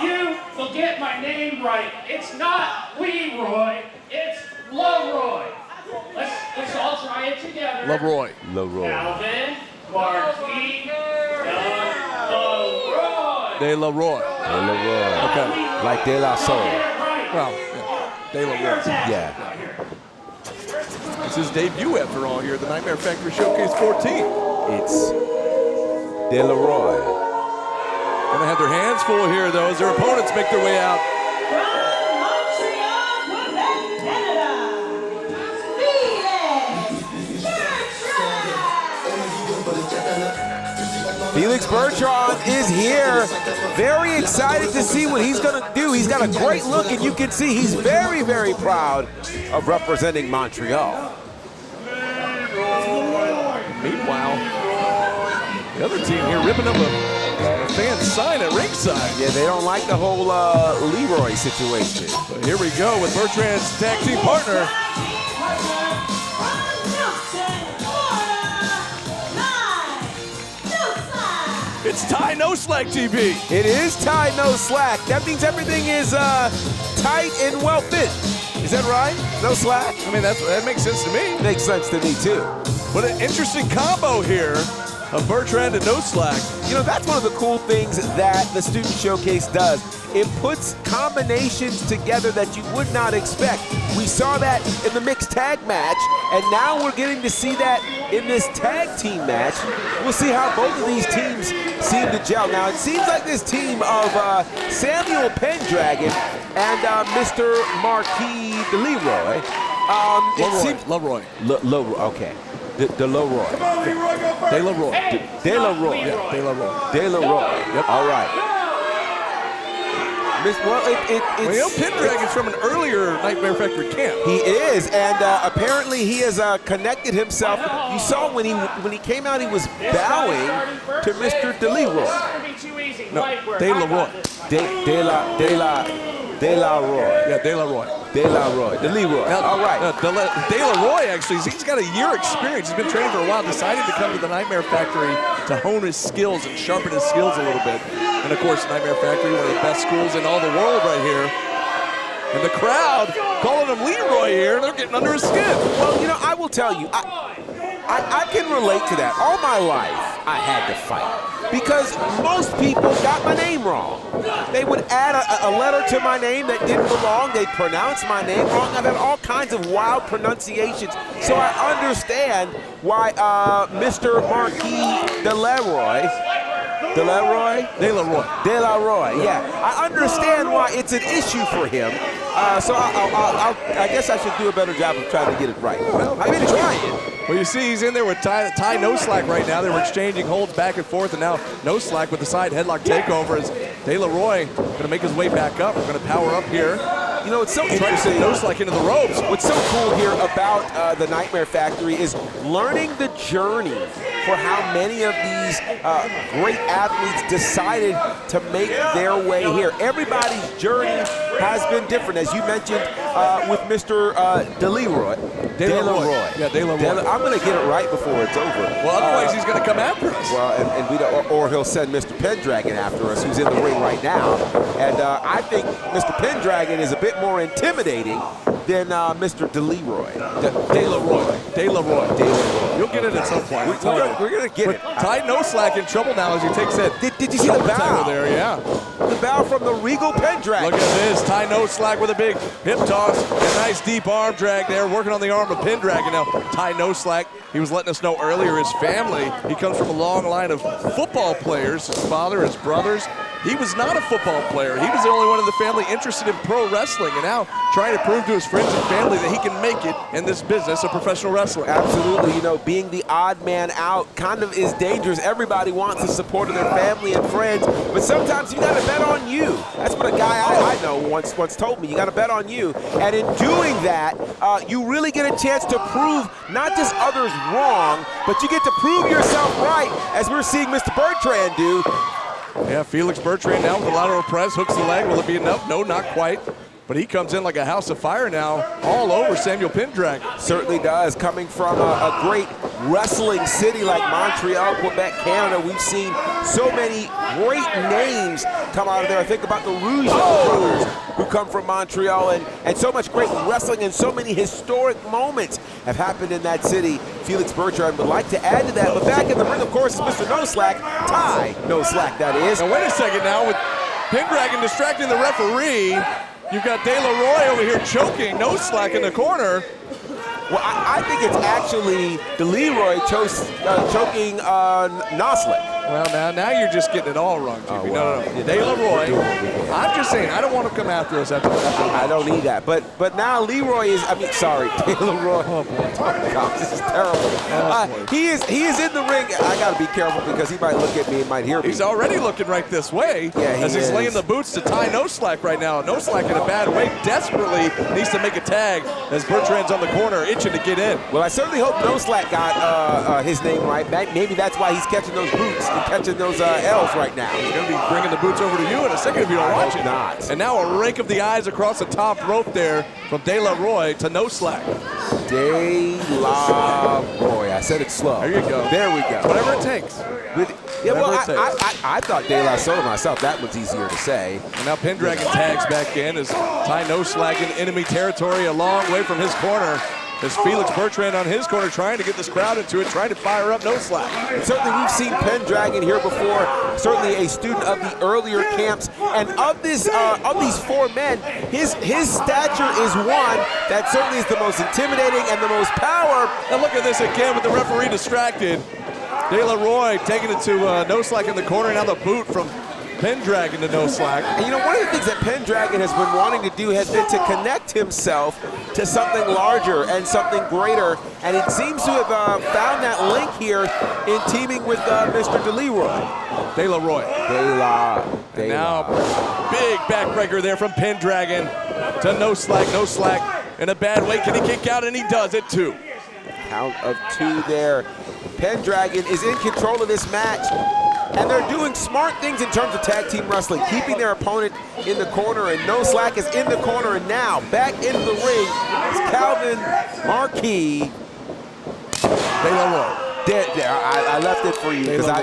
F: You will get my name right. It's not Leroy, it's Leroy. Let's all try it together.
A: Leroy.
F: Kalvin, Marquis, Leroy.
A: De Leroy. Okay.
B: like De La Soul.
A: Well, yeah. De Leroy.
B: Yeah.
A: It's his debut after all here at the Nightmare Factory Showcase 14.
B: It's De Leroy.
A: Gonna have their hands full here though as their opponents make their way out.
D: From Montreal, Quebec, Canada,
B: Felix Bertrand is here. Very excited to see what he's going to do. He's got a great look, and you can see he's very, very proud of representing Montreal.
A: Meanwhile, the other team here ripping up a fan sign at ringside.
B: Yeah, they don't like the whole Leroy situation.
A: But here we go with Bertrand's tag team partner. It's Ty NoSlack TV.
B: It is Ty NoSlack. That means everything is tight and well fit. Is that right? No slack?
A: I mean, that makes sense to me.
B: Makes sense to me, too.
A: What an interesting combo here of Bertrand and NoSlack.
B: You know, that's one of the cool things that the Student Showcase does. It puts combinations together that you would not expect. We saw that in the mixed tag match, and now we're getting to see that in this tag team match. We'll see how both of these teams seem to gel. Now, it seems like this team of Samuel Pendragon and Mr. Marquis de Leroy.
A: Leroy.
B: Okay. De Leroy.
A: De Leroy.
B: De Leroy.
A: Yeah, De Leroy.
B: De Leroy. Yep. All right.
A: Well, you know, Pendragon's from an earlier Nightmare Factory camp.
B: He is, and apparently he has connected himself. You saw when he came out, he was bowing to Mr. De Leroy.
A: No, De Leroy.
B: De La Roy.
A: Yeah, De Leroy.
B: De La Roy. De Leroy. All right.
A: De Leroy, actually, he's got a year experience. He's been training for a while, decided to come to the Nightmare Factory to hone his skills and sharpen his skills a little bit. And, of course, Nightmare Factory, one of the best schools in all the world right here. And the crowd calling him Leroy here, they're getting under his skin.
B: Well, you know, I will tell you, I can relate to that. All my life, I had to fight because most people got my name wrong. They would add a letter to my name that didn't belong. They'd pronounce my name wrong. I've had all kinds of wild pronunciations. So I understand why Mr. Marquis de Leroy, yeah. I understand why it's an issue for him. So I guess I should do a better job of trying to get it right. Well, I've been trying.
A: Well, you see he's in there with Ty NoSlack right now. They were exchanging holds back and forth, and now NoSlack with the side headlock takeover as De Leroy going to make his way back up. We're going to power up here.
B: You know, it's so
A: Trying to
B: interesting.
A: send NoSlack into the ropes.
B: What's so cool here about the Nightmare Factory is learning the journey for how many of these great athletes decided to make their way here. Everybody's journey has been different, as you mentioned with Mr. De Leroy.
A: De Leroy. Yeah, De Leroy.
B: I'm going to get it right before it's over.
A: Well, otherwise he's going to come after us.
B: Well, and we don't, or he'll send Mr. Pendragon after us, who's in the ring right now. And I think Mr. Pendragon is a bit more intimidating than Mr. De Leroy.
A: De Leroy. You'll get it at some point.
B: We're going to get it.
A: Ty NoSlack in trouble now as he takes that.
B: Did you see the bow?
A: There, yeah.
B: The bow from the Regal Pendragon.
A: Look at this. Ty NoSlack with a big hip toss. A nice deep arm drag there, working on the arm of Pendragon. Now, Ty NoSlack, he was letting us know earlier, his family, he comes from a long line of football players. His father, his brothers. He was not a football player. He was the only one in the family interested in pro wrestling, and now trying to prove to his friends and family that he can make it in this business of professional wrestling.
B: Absolutely. You know, being the odd man out kind of is dangerous. Everybody wants the support of their family and friends, but sometimes you got to bet on you. That's what a guy I know once told me. You got to bet on you. And in doing that, you really get a chance to prove not just others wrong, but you get to prove yourself right, as we're seeing Mr. Bertrand do.
A: Yeah, Felix Bertrand now with the lateral press, hooks the leg. Will it be enough? No, not quite. But he comes in like a house of fire now, all over Samuel Pendragon.
B: Certainly does. Coming from a great wrestling city like Montreal, Quebec, Canada, we've seen so many great names come out of there. I think about the Rouge brothers who come from Montreal, and so much great wrestling and so many historic moments have happened in that city. Felix Bertrand would like to add to that, but back in the ring, of course, is Mr. NoSlack. Ty NoSlack, that is.
A: Now, wait a second now, with Pendragon distracting the referee, you've got De Leroy over here choking NoSlack in the corner.
B: Well, I think it's actually De Leroy choking NoSlack.
A: Well, now you're just getting it all wrong, JP. No. De Leroy. I'm just saying, I don't want to come after us after
B: I don't need that. But now Leroy is, De Leroy. Oh, boy. Gosh, this is terrible. He is in the ring. I got to be careful because he might look at me and might hear me.
A: He's already looking right this way as he's laying the boots to Ty NoSlack right now. NoSlack in a bad way, desperately needs to make a tag as Bertrand's on the corner, itching to get in.
B: Well, I certainly hope NoSlack got his name right. Maybe that's why he's catching those boots and catching those L's right now.
A: He's going to be bringing the boots over to you in a second if you don't watch it.
B: Not.
A: And now a rake of the eyes across the top rope there from De Leroy to NoSlack.
B: De La Roy. I said it slow.
A: There you go.
B: There we go.
A: Whatever it takes.
B: Yeah, well,
A: Whatever it takes.
B: I thought De La Soto myself. That was easier to say.
A: And now Pendragon tags back in as Ty NoSlack in enemy territory a long way from his corner. As Felix Bertrand on his corner trying to get this crowd into it, trying to fire up NoSlack.
B: And certainly we've seen Pendragon here before, certainly a student of the earlier camps. And of these 4 men, his stature is one that certainly is the most intimidating and the most power.
A: And look at this again with the referee distracted. De La Roy taking it to NoSlack in the corner. Now the boot from Pendragon to NoSlack.
B: And you know, one of the things that Pendragon has been wanting to do has been to connect himself to something larger and something greater. And it seems to have found that link here in teaming with Mr. De La Roy.
A: De La Roy.
B: And
A: now, big backbreaker there from Pendragon to NoSlack. NoSlack in a bad way. Can he kick out? And he does it too.
B: Count of 2 there. Pendragon is in control of this match. And they're doing smart things in terms of tag team wrestling, keeping their opponent in the corner, and NoSlack is in the corner, and now back into the ring is Kalvin, Marquis.
A: De La Roy.
B: There, I left it for you because I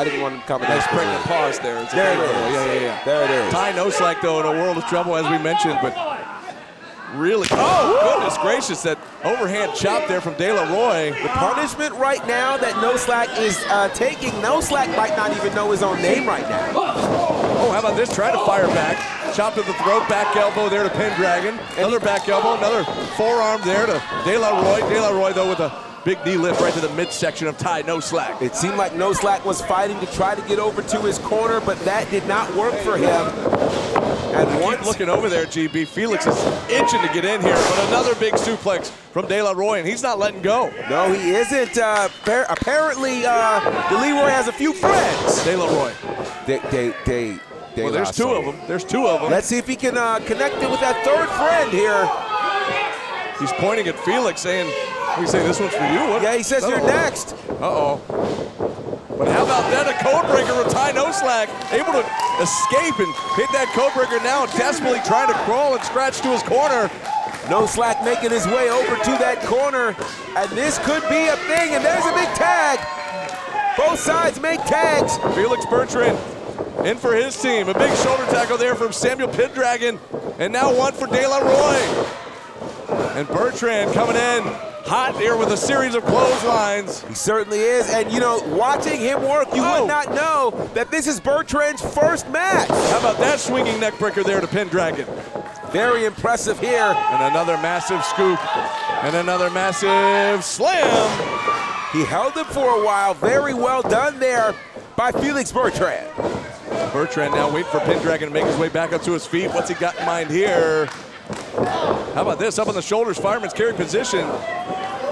B: didn't want him coming.
A: Nice pregnant pause there.
B: There it is.
A: Yeah.
B: There it is.
A: Ty NoSlack though in a world of trouble as we mentioned, but really, oh goodness gracious, that overhand chop there from De La Roy.
B: The punishment right now that NoSlack is taking, NoSlack might not even know his own name right now.
A: Oh, how about this? Try to fire back. Chop to the throat, back elbow there to Pendragon. Another back elbow, another forearm there to De La Roy. De La Roy though with a big knee lift right to the midsection of Ty NoSlack.
B: It seemed like NoSlack was fighting to try to get over to his corner, but that did not work for him. And
A: Keep looking over there, GB. Felix is itching to get in here, but another big suplex from De La Roy, and he's not letting go.
B: No, he isn't. Apparently, De La Roy has a few friends.
A: De La Roy.
B: Well,
A: there's 2 of them. There's 2 of them.
B: Let's see if he can connect it with that 3rd friend here.
A: He's pointing at Felix, saying, "We say this one's for you." What?
B: Yeah, he says you're next.
A: Uh-oh. But how about that? A codebreaker with Ty NoSlack, able to escape and hit that codebreaker now, desperately trying to crawl and scratch to his corner.
B: NoSlack making his way over to that corner, and this could be a thing, and there's a big tag. Both sides make tags.
A: Felix Bertrand in for his team. A big shoulder tackle there from Samuel Pendragon, and now one for De La Roy. And Bertrand coming in hot here with a series of clotheslines.
B: He certainly is, and you know, watching him work, you would not know that this is Bertrand's first match.
A: How about that swinging neck breaker there to Pendragon?
B: Very impressive here.
A: And another massive scoop, and another massive slam.
B: He held him for a while. Very well done there by Felix Bertrand.
A: Bertrand now waiting for Pendragon to make his way back up to his feet. What's he got in mind here? How about this? Up on the shoulders, fireman's carry position.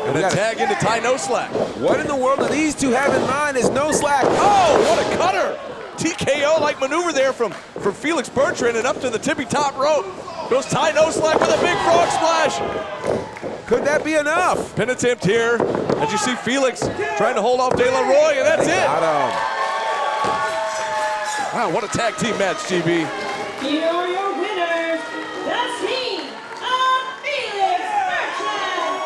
A: And a tag into Ty NoSlack.
B: What in the world do these 2 have in mind is NoSlack?
A: Oh, what a cutter! TKO-like maneuver there from Felix Bertrand, and up to the tippy top rope goes Ty NoSlack with a big frog splash.
B: Could that be enough?
A: Pin attempt here. As you see Felix trying to hold off De La Roy, and that's it. Wow, what a tag team match, GB.
D: Here are your winners, the team of Felix Bertrand and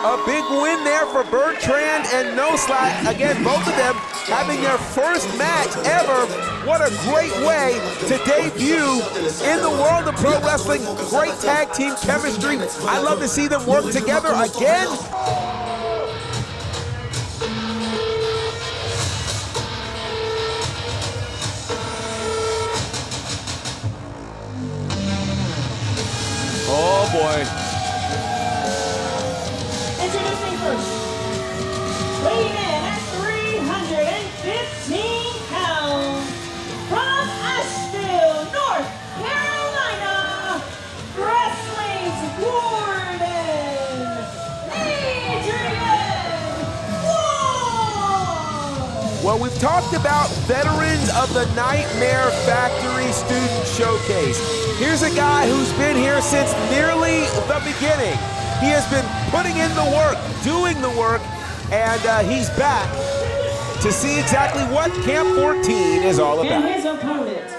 B: A big win there for Bertrand and NoSlack. Again, both of them having their first match ever. What a great way to debut in the world of pro wrestling. Great tag team chemistry. I love to see them work together again.
A: Oh boy.
D: Introducing first, weighing in at 315 pounds, from Asheville, North Carolina, wrestling's Warden, Adrian.
B: Well, we've talked about veterans of the Nightmare Factory Student Showcase. Here's a guy who's been here since nearly the beginning. He has been putting in the work, doing the work, and he's back to see exactly what Camp 14 is all about.
D: And his opponent.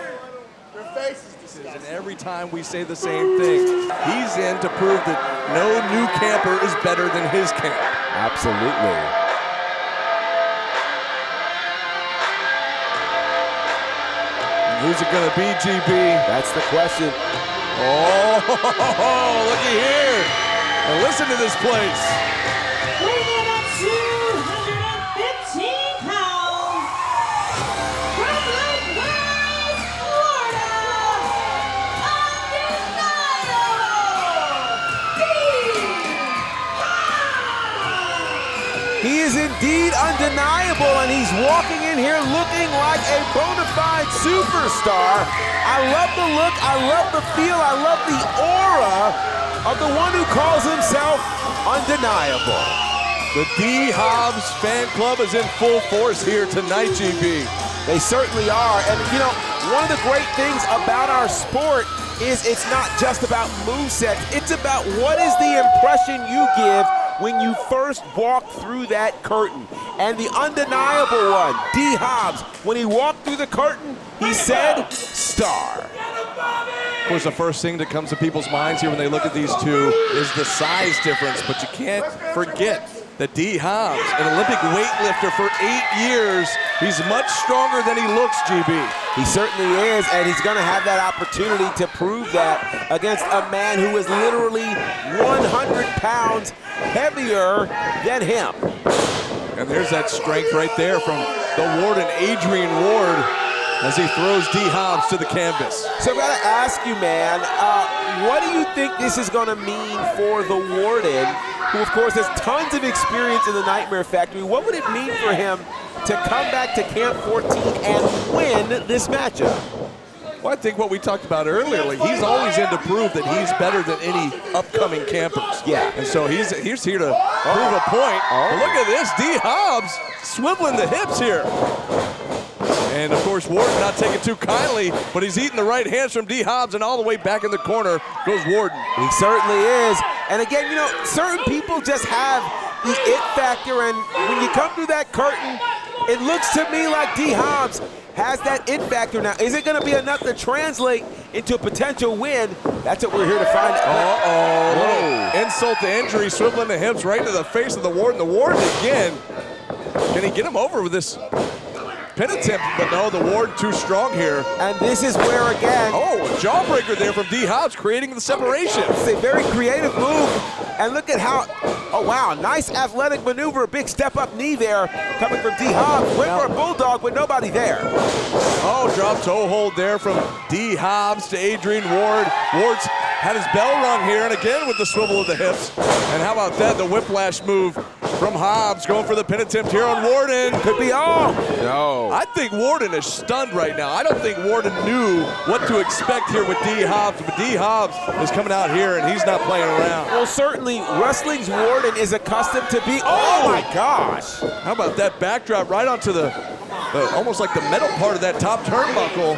A: And every time we say the same thing, he's in to prove that no new camper is better than his camp.
B: Absolutely.
A: Who's it gonna be, GB?
B: That's the question.
A: Oh, looky here. Now listen to this place.
D: Weighing in at 215 pounds, from Lake Wales, Florida, Undeniable
B: He is indeed undeniable, and he's walking in here looking like a bona fide superstar. I love the look, I love the feel, I love the aura of the one who calls himself Undeniable.
A: The D Hobbs fan club is in full force here tonight, GB.
B: They certainly are, and you know, one of the great things about our sport is it's not just about movesets, it's about what is the impression you give when you first walk through that curtain. And the undeniable one, D Hobbs, when he walked through the curtain, he said, star.
A: Of course, the first thing that comes to people's minds here when they look at these two is the size difference, but you can't forget that D Hobbs, an Olympic weightlifter for 8 years, he's much stronger than he looks, GB.
B: He certainly is, and he's gonna have that opportunity to prove that against a man who is literally 100 pounds heavier than him.
A: And there's that strength right there from the Warden, Adrian Ward, as he throws D Hobbs to the canvas.
B: So I gotta ask you, man, what do you think this is gonna mean for the Warden, who of course has tons of experience in the Nightmare Factory? What would it mean for him to come back to Camp 14 and win this matchup?
A: Well, I think what we talked about earlier, like he's always in to prove that he's better than any upcoming campers.
B: Yeah.
A: And so he's here to prove a point. But look at this, D Hobbs swiveling the hips here. And of course, Warden not taking too kindly, but he's eating the right hands from D Hobbs, and all the way back in the corner goes Warden.
B: He certainly is. And again, you know, certain people just have the it factor, and when you come through that curtain, it looks to me like D Hobbs has that it factor. Now, is it gonna be enough to translate into a potential win? That's what we're here to find out.
A: Uh-oh, insult to injury, swiveling the hips right into the face of the Warden. The Warden again, can he get him over with this pin attempt? But no, the Warden too strong here.
B: And this is where, again,
A: Oh, a jawbreaker there from D Hobbs, creating the separation.
B: it's a very creative move. And look at how, oh wow, nice athletic maneuver, a big step up knee there coming from D Hobbs. Went for a bulldog, but nobody there.
A: Oh, drop toe hold there from D Hobbs to Adrian Ward. Ward's had his bell rung here, and again with the swivel of the hips. And how about that, the whiplash move from Hobbs, going for the pin attempt here on Warden.
B: Could be all. No.
A: I think Warden is stunned right now. I don't think Warden knew what to expect here with D Hobbs, but D Hobbs is coming out here and he's not playing around.
B: Well, certainly wrestling's Warden is accustomed to be, oh my gosh.
A: How about that backdrop right onto the almost like the metal part of that top turnbuckle.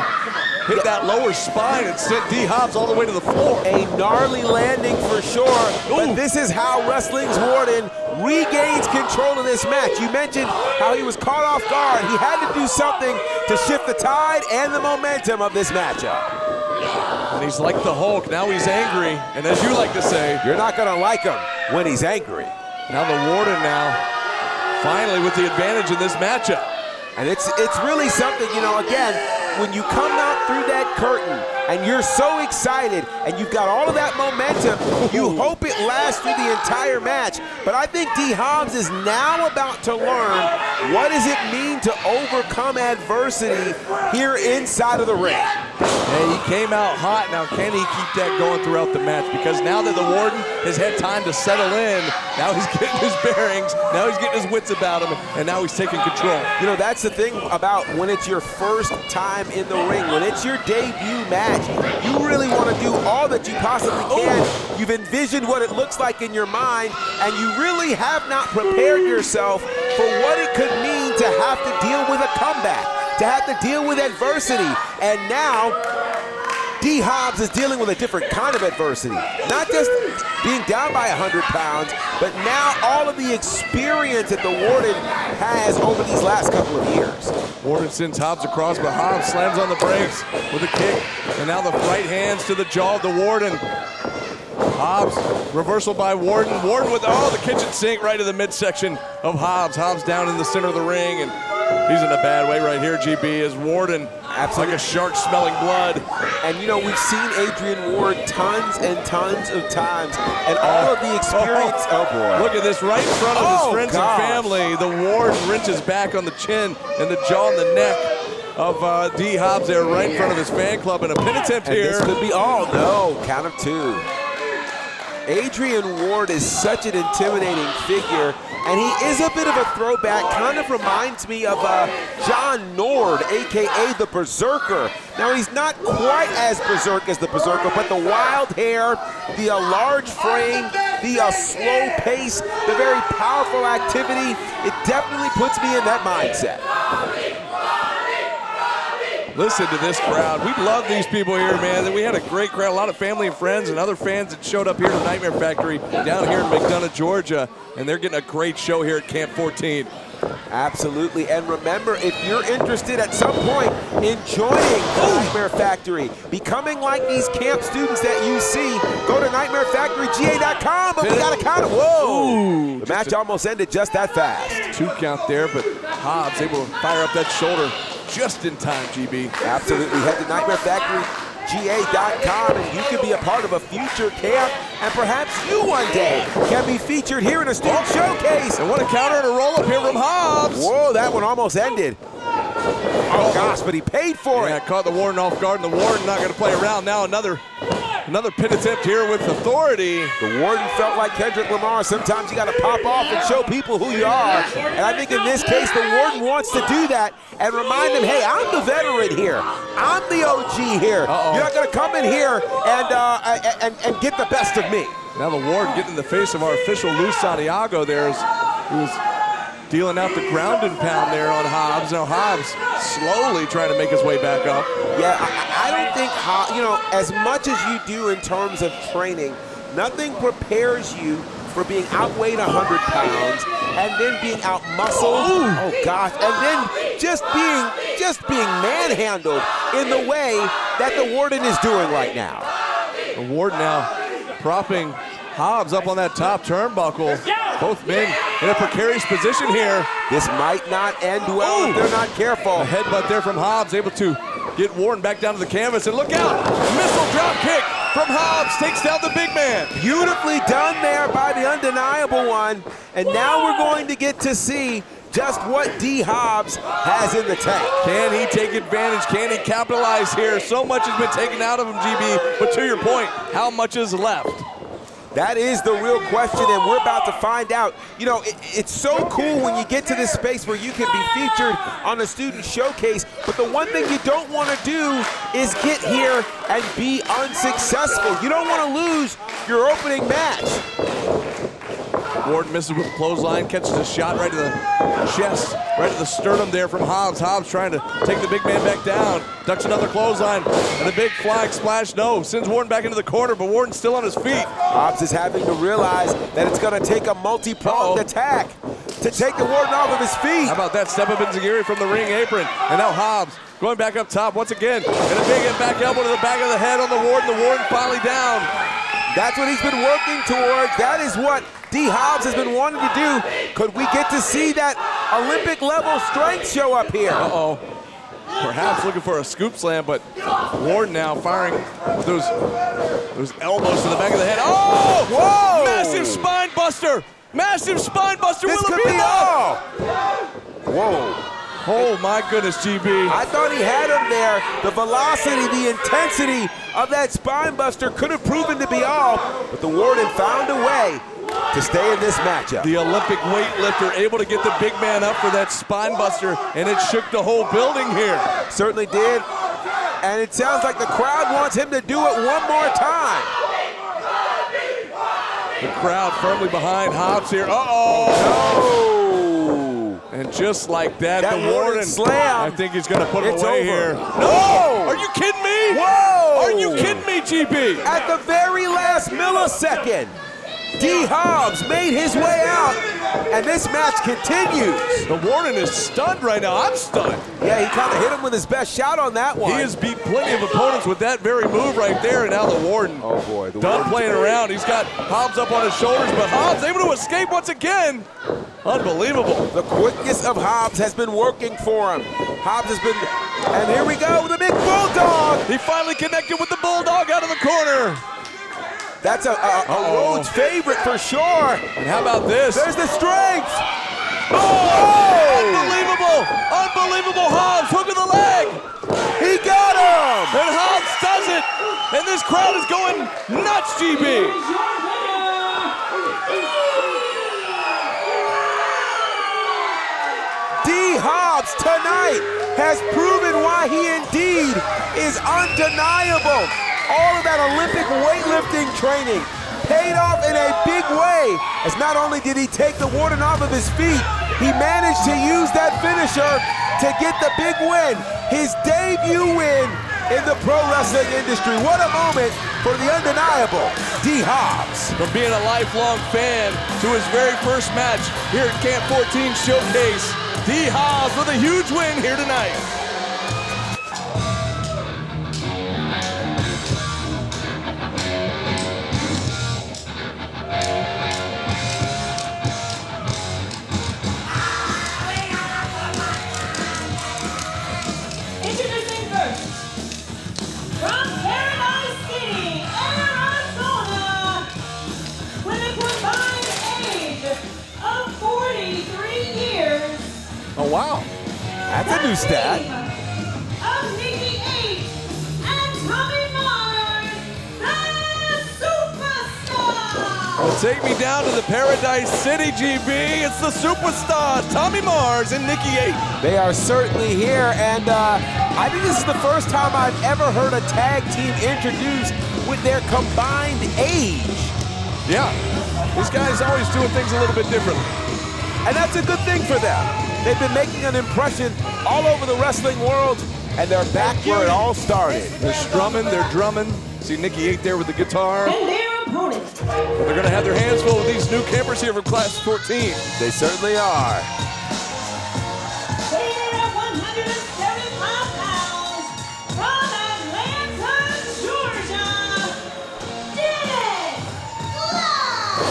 A: Hit that lower spine and sent D Hobbs all the way to the floor.
B: A gnarly landing for sure, but this is how wrestling's Warden regains control of this match. You mentioned how he was caught off guard. He had to do something to shift the tide and the momentum of this matchup.
A: And he's like the Hulk, now he's angry. And as you like to say,
B: You're not gonna like him when he's angry.
A: now the Warden now, finally with the advantage in this matchup.
B: And it's really something, you know, again, when you come out through that curtain and you're so excited and you've got all of that momentum, you hope it lasts through the entire match. But I think D Hobbs is now about to learn what does it mean to overcome adversity here inside of the ring.
A: Hey, he came out hot. Now, can he keep that going throughout the match? Because now that the Warden has had time to settle in, now he's getting his bearings, now he's getting his wits about him, and now he's taking control.
B: You know, that's the thing about when it's your first time in the ring, when it's your debut match, you really want to do all that you possibly can. You've envisioned what it looks like in your mind, and you really have not prepared yourself for what it could mean to have to deal with a comeback, to have to deal with adversity. And now, D Hobbs is dealing with a different kind of adversity. Not just being down by 100 pounds, but now all of the experience that the Warden has over these last couple of years.
A: Warden sends Hobbs across, but Hobbs slams on the brakes with a kick. And now the right hands to the jaw of the Warden. Hobbs, reversal by Warden. Warden with, the kitchen sink right to the midsection of Hobbs. Hobbs down in the center of the ring, and he's in a bad way right here, GB, as Warden
B: Absolutely.
A: Like a shark smelling blood.
B: And you know, we've seen Adrian Ward tons and tons of times, and all of the experience. Oh boy.
A: Look at this, right in front of his friends
B: gosh.
A: and family. The Warden wrenches back on the chin and the jaw and the neck of D. Hobbs there right in front of his fan club, and a pin attempt
B: And
A: here.
B: this could be all. No, count of 2. Adrian Ward is such an intimidating figure, and he is a bit of a throwback. Kind of reminds me of John Nord, a.k.a. the Berserker. Now, he's not quite as berserk as the Berserker, but the wild hair, the large frame, the slow pace, the very powerful activity, it definitely puts me in that mindset.
A: Listen to this crowd. We love these people here, man. We had a great crowd, a lot of family and friends and other fans that showed up here to Nightmare Factory down here in McDonough, Georgia, and they're getting a great show here at Camp 14.
B: Absolutely, and remember, if you're interested at some point in joining the Nightmare Factory, becoming like these camp students that you see, go to nightmarefactoryga.com, but we got to count it. Whoa!
A: Ooh,
B: The match almost ended just that fast.
A: 2 count there, but Hobbs able to fire up that shoulder just in time, GB.
B: Absolutely, head to nightmarefactoryga.com and you can be a part of a future camp, and perhaps you one day can be featured here in a student showcase.
A: And what a counter and a roll up here from Hobbs.
B: Whoa, that one almost ended. Oh gosh, but he paid for
A: Yeah,
B: it.
A: caught the Warden off guard, and the Warden not going to play around. Now another pin attempt here with authority.
B: The Warden felt like Kendrick Lamar. Sometimes you got to pop off and show people who you are. And I think in this case, the Warden wants to do that and remind them, hey, I'm the veteran here. I'm the OG here. You're not going to come in here and get the best of me.
A: Now the Warden getting in the face of our official Lou Santiago there. He was dealing out the ground and pound there on Hobbs. Now Hobbs slowly trying to make his way back up.
B: Yeah, I don't think, you know, as much as you do in terms of training, nothing prepares you for being outweighed 100 pounds and then being out-muscled. Oh gosh, and then just being manhandled in the way that the Warden is doing right now.
A: The Warden now propping Hobbs up on that top turnbuckle. Both men in a precarious position here.
B: This might not end well if they're not careful.
A: A headbutt there from Hobbs, able to get Warden back down to the canvas. And look out, missile drop kick from Hobbs, takes down the big man.
B: Beautifully done there by the undeniable one. And now we're going to get to see just what D. Hobbs has in the tank.
A: Can he take advantage? Can he capitalize here? So much has been taken out of him, GB, but to your point, how much is left?
B: That is the real question, and we're about to find out. You know, it's so cool when you get to this space where you can be featured on a student showcase, but the one thing you don't want to do is get here and be unsuccessful. You don't want to lose your opening match.
A: Warden misses with a clothesline, catches a shot right to the chest, right to the sternum there from Hobbs. Hobbs trying to take the big man back down. Ducks another clothesline, and a big flying splash. No, sends Warden back into the corner, but Warden's still on his feet.
B: Hobbs is having to realize that it's going to take a multi-pronged attack to take the Warden off of his feet.
A: How about that step up enziguri from the ring apron? And now Hobbs going back up top once again, and a big back elbow to the back of the head on the Warden. The Warden finally down.
B: That's what he's been working towards. That is what D. Hobbs has been wanting to do. Could we get to see that Olympic level strength show up here?
A: Uh-oh. Perhaps looking for a scoop slam, but Warden now firing with those elbows to the back of the head. Oh!
B: Whoa!
A: Massive spine buster! Massive spine buster!
B: This
A: Will
B: could
A: it be
B: be
A: enough?
B: all. Whoa.
A: Oh my goodness, GB.
B: I thought he had him there. The velocity, the intensity of that spine buster could have proven to be all, but the Warden found a way to stay in this matchup.
A: The Olympic weightlifter able to get the big man up for that spine buster, and it shook the whole building here.
B: Certainly did. And it sounds like the crowd wants him to do it one more time.
A: The crowd firmly behind Hobbs here. Uh-oh!
B: Oh!
A: And just like that,
B: That
A: the Warden
B: slam.
A: I think he's going to put him
B: It's
A: away
B: over.
A: here.
B: No!
A: Are you kidding me?
B: Whoa!
A: Are you kidding me, GB?
B: At the very last millisecond, D. Hobbs made his way out, and this match continues.
A: The Warden is stunned right now. I'm stunned.
B: Yeah, he kind of hit him with his best shot on that one.
A: He has beat plenty of opponents with that very move right there, and now the Warden
B: Oh boy, the
A: done
B: Warden's
A: playing around. He's got Hobbs up on his shoulders, but Hobbs able to escape once again. Unbelievable.
B: The quickness of Hobbs has been working for him. Hobbs has been, and here we go with a big bulldog.
A: He finally connected with the bulldog out of the corner.
B: That's a Rhodes favorite for sure.
A: And how about this?
B: There's the strength.
A: Oh! Unbelievable! Unbelievable Hobbs, hook of the leg!
B: He got him!
A: And Hobbs does it! And this crowd is going nuts, GB!
D: Here's your winner,
B: D. Hobbs tonight has proven why he indeed is undeniable. All of that Olympic weightlifting training paid off in a big way, as not only did he take the Warden off of his feet, he managed to use that finisher to get the big win, his debut win in the pro wrestling industry. What a moment for the undeniable D. Hobbs.
A: From being a lifelong fan to his very first match here at Camp 14 Showcase, D. Hobbs with a huge win here tonight.
D: Introducing first, from Paradise City, Arizona, with a combined age of 43 years.
A: Oh, wow.
B: That's a new stat.
D: Of Nikki H and Tommy Mars, the Superstar.
A: Well, take me down to the Paradise City, GB. It's the Superstars, Tommy Mars and Nikki H.
B: They are certainly here, and I think this is the first time I've ever heard a tag team introduced with their combined age.
A: Yeah, these guys always doing things a little bit differently.
B: And that's a good thing for them. They've been making an impression all over the wrestling world, and they're back where it all started.
A: They're strumming, they're drumming. See Nikki 8 there with the guitar.
D: And their opponent,
A: They're going to have their hands full with these new campers here from Class 14.
B: They certainly are.
D: weighing in at 175 pounds, from Atlanta, Georgia, Dennis Klein.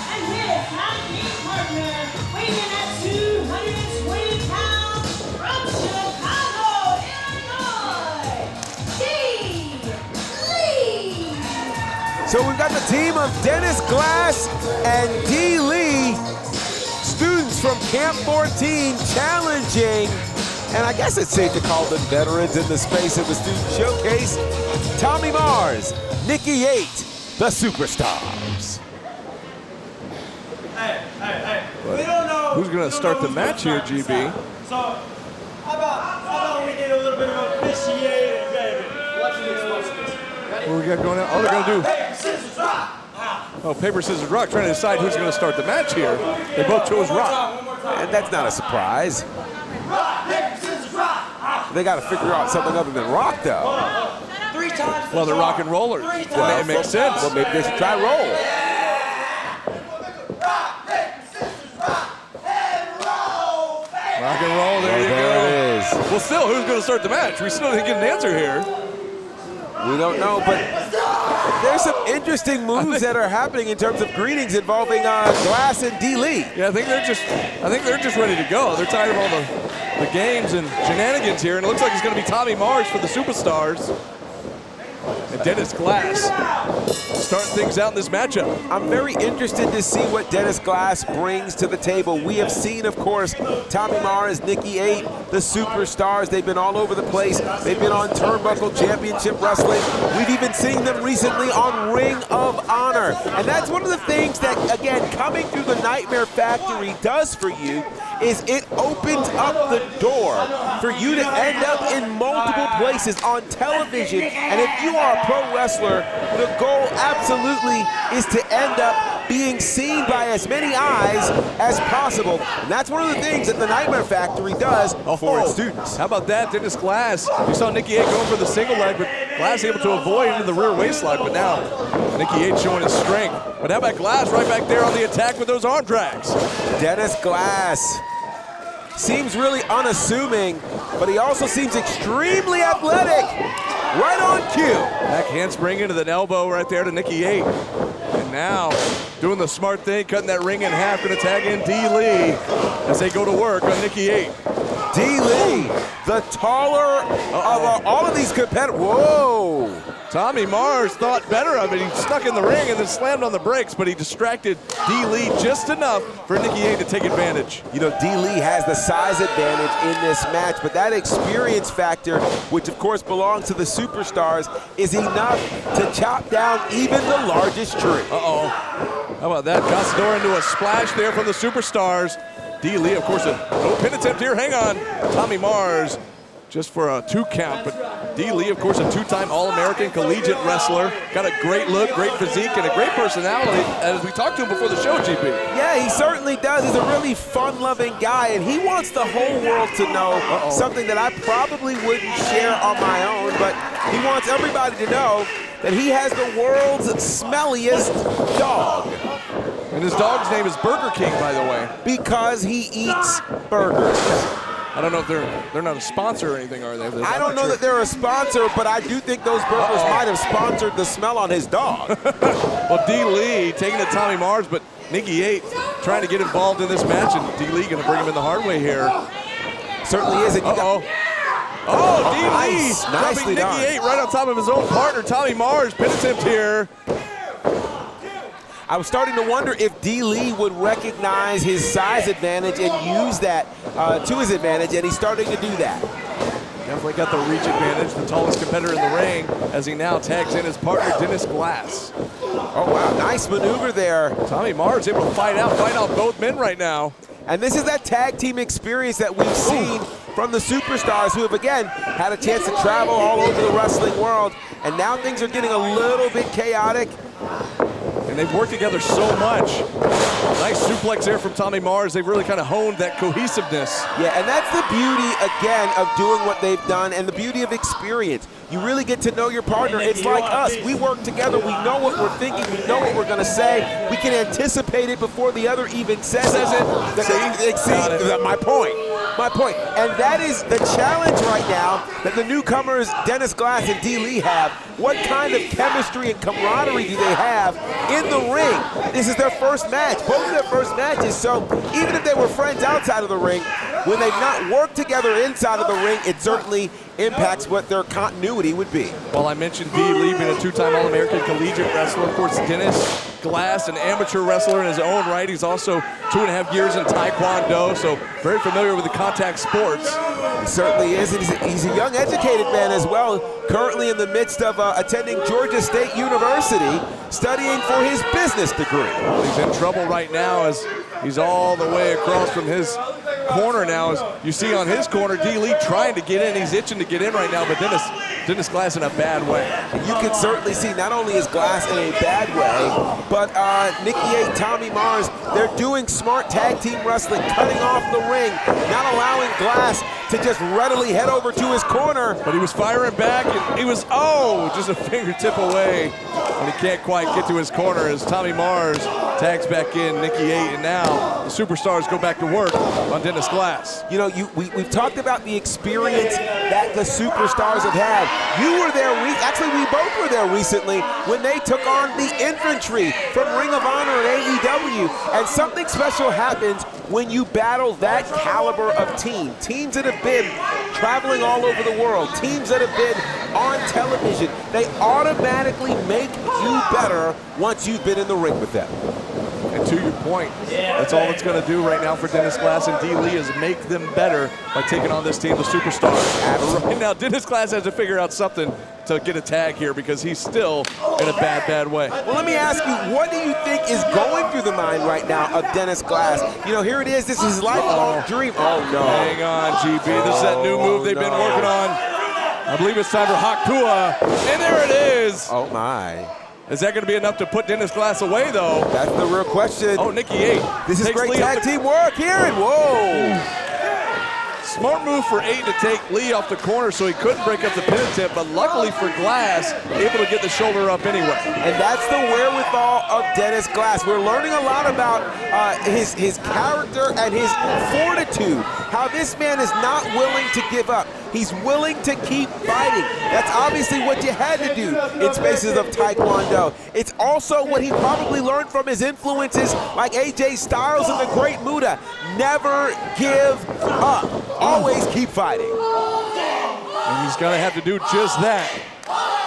D: And his tag team partner, weighing in at 220 pounds, from Chicago, Illinois, Lee.
B: So we've got the team of Dennis Glass and D. Lee, students from Camp 14 challenging, and I guess it's safe to call them veterans in the space of the student showcase, Tommy Mars, Nikki 8, the Superstars.
G: Hey, we don't know.
A: Who's gonna start the match here, GB?
G: So, how about we did a little bit of officiating, baby? Watch this.
A: What we got going on? Oh, they're going to do
G: Hey, scissors, rock.
A: oh, paper, scissors, rock, trying to decide who's going to start the match here. They both chose rock.
G: One more time.
B: And that's not a surprise.
G: Rock, paper, scissors, rock.
B: They got to figure out something other than rock, though.
G: 3 times.
A: Well, they're rock and rollers. Well, it makes sense.
B: Well, maybe they should try roll.
G: Rock, paper, scissors, rock. And roll, baby.
A: Rock and roll, there you
B: There
A: go.
B: it is.
A: Well, still, who's going to start the match? We still didn't get an answer here.
B: We don't know, but there's some interesting moves that are happening in terms of greetings involving Glass and D. Lee.
A: Yeah, I think they're just ready to go. They're tired of all the games and shenanigans here, and it looks like it's going to be Tommy Mars for the Superstars. And Dennis Glass starting things out in this matchup.
B: I'm very interested to see what Dennis Glass brings to the table. We have seen, of course, Tommy Mars, Nikki 8, the Superstars. They've been all over the place. They've been on Turnbuckle Championship Wrestling. We've even seen them recently on Ring of Honor. And that's one of the things that, again, coming through the Nightmare Factory does for you is it opens up the door for you to end up in multiple places on television. And if you are a pro wrestler, the goal absolutely is to end up being seen by as many eyes as possible. And that's one of the things that the Nightmare Factory does for its students.
A: How about that, Dennis Glass? You saw Nikki 8 going for the single leg, but Glass able to avoid into the rear waist lock, but now Nikki 8 showing his strength. But how about Glass right back there on the attack with those arm drags?
B: Dennis Glass seems really unassuming, but he also seems extremely athletic. Right on cue.
A: Back handspring into the elbow right there to Nikki 8. And now doing the smart thing, cutting that ring in half, gonna tag in D. Lee as they go to work on Nikki 8.
B: D-Lee, the taller of all of these competitors. Whoa!
A: Tommy Mars thought better of it. He stuck in the ring and then slammed on the brakes, but he distracted D-Lee just enough for Nicky A to take advantage.
B: You know, D-Lee has the size advantage in this match, but that experience factor, which of course belongs to the Superstars, is enough to chop down even the largest tree.
A: Uh-oh. How about that? Gossador into a splash there from the Superstars. D-Lee, of course, no pin attempt here. Hang on. Tommy Mars just for a 2 count, but D-Lee, of course, a 2-time All-American collegiate wrestler. Got a great look, great physique, and a great personality, as we talked to him before the show, GP.
B: Yeah, he certainly does. He's a really fun-loving guy, and he wants the whole world to know something that I probably wouldn't share on my own, but he wants everybody to know that he has the world's smelliest dog.
A: And his dog's name is Burger King, by the way.
B: Because he eats burgers.
A: I don't know if they're not a sponsor or anything, are they?
B: I don't know that they're a sponsor, but I do think those burgers might have sponsored the smell on his dog.
A: Well, D-Lee taking it to Tommy Mars, but Nicky 8 trying to get involved in this match, and D-Lee going to bring him in the hard way here.
B: Certainly is.
A: D-Lee
B: Nice. Nicely
A: dropping
B: done.
A: Nicky 8 right on top of his own partner, Tommy Mars. Pin attempt here.
B: I was starting to wonder if D-Lee would recognize his size advantage and use that to his advantage, and he's starting to do that.
A: Definitely got the reach advantage, the tallest competitor in the ring, as he now tags in his partner, Dennis Glass.
B: Oh, wow, nice maneuver there.
A: Tommy Mars able to fight out both men right now.
B: And this is that tag team experience that we've seen from the Superstars, who have, again, had a chance to travel all over the wrestling world, and now things are getting a little bit chaotic.
A: And they've worked together so much. Nice suplex there from Tommy Mars. They've really kind of honed that cohesiveness.
B: Yeah, and that's the beauty, again, of doing what they've done and the beauty of experience. You really get to know your partner. It's like us. We work together. We know what we're thinking. We know what we're going to say. We can anticipate it before the other even says it. See, my point. My point. And that is the challenge right now that the newcomers, Dennis Glass and D-Lee, have. What kind of chemistry and camaraderie do they have in the ring? This is their first match, both of their first matches. So even if they were friends outside of the ring, when they've not worked together inside of the ring, it certainly impacts what their continuity would be.
A: Well, I mentioned D-Lee being a 2-time All-American collegiate wrestler. Of course, Dennis Glass, an amateur wrestler in his own right. He's also 2.5 years in Taekwondo, so very familiar with the contact sports.
B: He certainly is. He's a young, educated man as well, currently in the midst of attending Georgia State University, studying for his business degree.
A: Well, he's in trouble right now as he's all the way across from his corner now. As you see on his corner, D-Lee trying to get in. He's itching to get in right now, but Dennis Glass in a bad way.
B: You can certainly see not only is Glass in a bad way, but Nicky 8, Tommy Mars, they're doing smart tag team wrestling, cutting off the ring, not allowing Glass to just readily head over to his corner.
A: But he was firing back, and he was, just a fingertip away. And he can't quite get to his corner as Tommy Mars tags back in Nicky 8, and now the Superstars go back to work on Dennis Glass.
B: You know, we've talked about the experience that the Superstars have had. You were there, actually we both were there recently when they took on the Infantry from Ring of Honor and AEW, and something special happens when you battle that caliber of team. Teams that have been traveling all over the world, teams that have been on television, they automatically make you better once you've been in the ring with them.
A: And to your point, that's all it's going to do right now for Dennis Glass and D-Lee is make them better by taking on this team, the Superstars. Right now, Dennis Glass has to figure out something to get a tag here because he's still in a bad way.
B: Well, let me ask you, what do you think is going through the mind right now of Dennis Glass? You know, here it is. This is his lifelong dream. Oh, no.
A: Hang on, GB. This is that new move they've been working on. I believe it's time for Hakua. And there it is.
B: Oh, my.
A: Is that going to be enough to put Dennis Glass away, though?
B: That's the real question.
A: Oh, Nicky 8.
B: This is great tag team work here. And whoa.
A: Smart move for 8 to take Lee off the corner so he couldn't break up the pin attempt, but luckily for Glass, able to get the shoulder up anyway.
B: And that's the wherewithal of Dennis Glass. We're learning a lot about his character and his fortitude, how this man is not willing to give up. He's willing to keep fighting. That's obviously what you had to do in spaces of Taekwondo. It's also what he probably learned from his influences like AJ Styles and the Great Muta. Never give up. Always keep fighting.
A: And he's going to have to do just that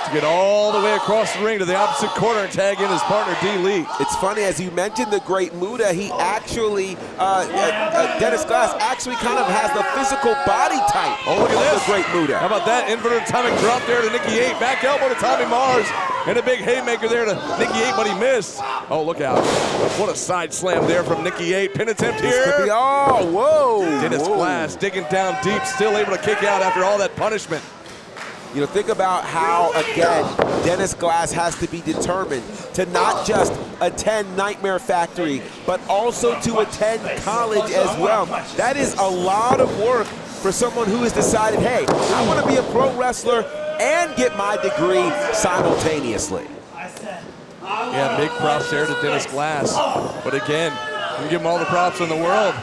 A: to get all the way across the ring to the opposite corner and tag in his partner, D. Lee.
B: It's funny, as you mentioned the Great Muta, he actually, Dennis Glass actually kind of has the physical body type
A: look at
B: of
A: this.
B: the Great Muta.
A: How about that inverted atomic drop there to Nicky 8. Back elbow to Tommy Mars. And a big haymaker there to Nicky 8, but he missed. Oh, look out. What a side slam there from Nicky 8. Pin attempt here.
B: Could be, oh, whoa.
A: Dennis Glass digging down deep, still able to kick out after all that punishment.
B: You know, think about how, again, Dennis Glass has to be determined to not just attend Nightmare Factory, but also to attend college as well. That is a lot of work for someone who has decided, hey, I want to be a pro wrestler and get my degree simultaneously.
A: Yeah, big props there to Dennis Glass. But again, we give him all the props in the world.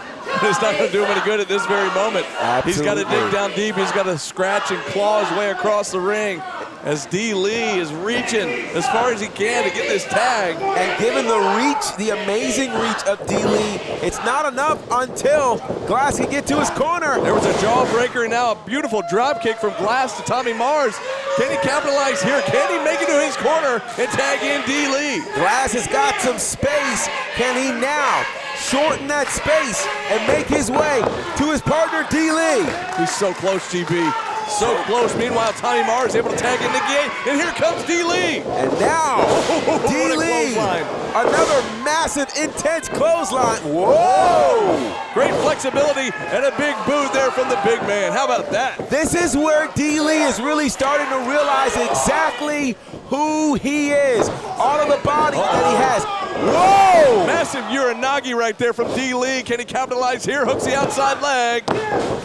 A: It's not going to do him any good at this very moment.
B: Absolutely.
A: He's got to dig down deep. He's got to scratch and claw his way across the ring as D. Lee is reaching as far as he can to get this tag.
B: And given the reach, the amazing reach of D. Lee, it's not enough until Glass can get to his corner.
A: There was a jawbreaker and now a beautiful drop kick from Glass to Tommy Mars. Can he capitalize here? Can he make it to his corner and tag in D. Lee?
B: Glass has got some space. Can he now shorten that space and make his way to his partner, D. Lee?
A: He's so close, GB. So close. Meanwhile, Tommy Mars able to tag in Nicky 8, and here comes D. Lee.
B: And now, D.
A: What a
B: Lee,
A: clothesline.
B: another massive, intense clothesline. Whoa!
A: Great flexibility and a big boot there from the big man. How about that?
B: This is where D. Lee is really starting to realize exactly who he is. All of the body that he has. Whoa!
A: Massive Uranagi right there from D. Lee. Can he capitalize here? Hooks the outside leg.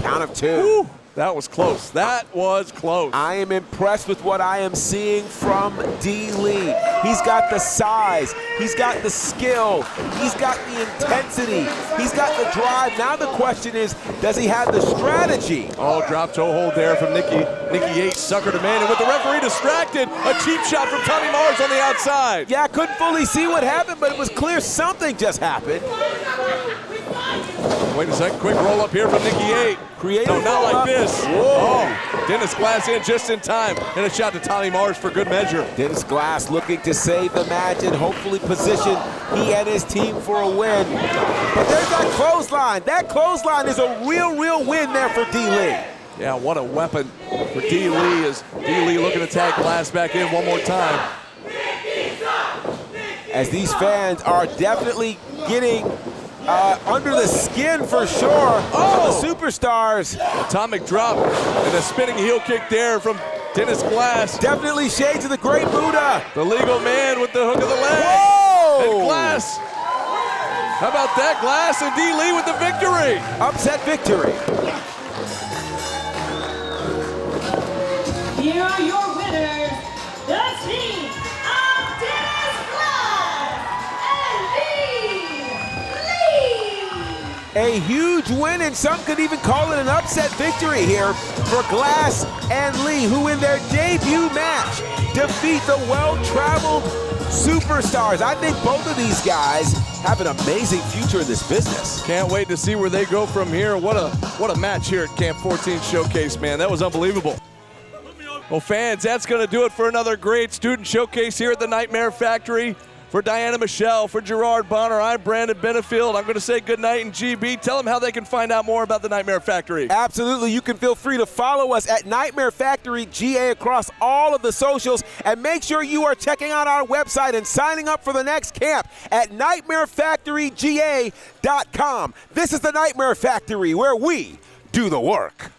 B: Count of two.
A: Woo. That was close. That was close.
B: I am impressed with what I am seeing from D. Lee. He's got the size, he's got the skill, he's got the intensity, he's got the drive. Now the question is, does he have the strategy?
A: Oh, drop toe hold there from Nicky 8, sucker to man, and with the referee distracted, a cheap shot from Tommy Mars on the outside.
B: Yeah, I couldn't fully see what happened, but it was clear something just happened.
A: Wait a second, quick roll up here from Nicky 8.
B: Creative
A: No, not like
B: roll-up.
A: this.
B: Whoa.
A: Oh, Dennis Glass in just in time, and a shot to Tommy Mars for good measure.
B: Dennis Glass looking to save the match and hopefully position he and his team for a win. But there's that clothesline. That clothesline is a real win there for D. Lee.
A: Yeah, what a weapon for D. Lee as D. Lee looking to tag Glass back in one more time.
B: As these fans are definitely getting under the skin for sure of the Superstars.
A: Atomic drop and a spinning heel kick there from Dennis Glass.
B: Definitely shades of the Great Muta.
A: The legal man with the hook of the leg.
B: Whoa!
A: And Glass. How about that? Glass and D. Lee with the victory.
B: Upset victory.
D: Here are your winners, the team of Dennis Glass and Lee.
B: A huge win, and some could even call it an upset victory here for Glass and Lee, who in their debut match defeat the well-traveled Superstars. I think both of these guys have an amazing future in this business.
A: Can't wait to see where they go from here. What a match here at Camp 14 Showcase, man. That was unbelievable. Well, fans, that's going to do it for another great student showcase here at the Nightmare Factory. For Diana Michelle, for Gerard Bonner, I'm Brandon Benefield. I'm going to say goodnight, and GB, tell them how they can find out more about the Nightmare Factory.
B: Absolutely. You can feel free to follow us at Nightmare Factory GA across all of the socials, and make sure you are checking out our website and signing up for the next camp at nightmarefactoryga.com. This is the Nightmare Factory, where we do the work.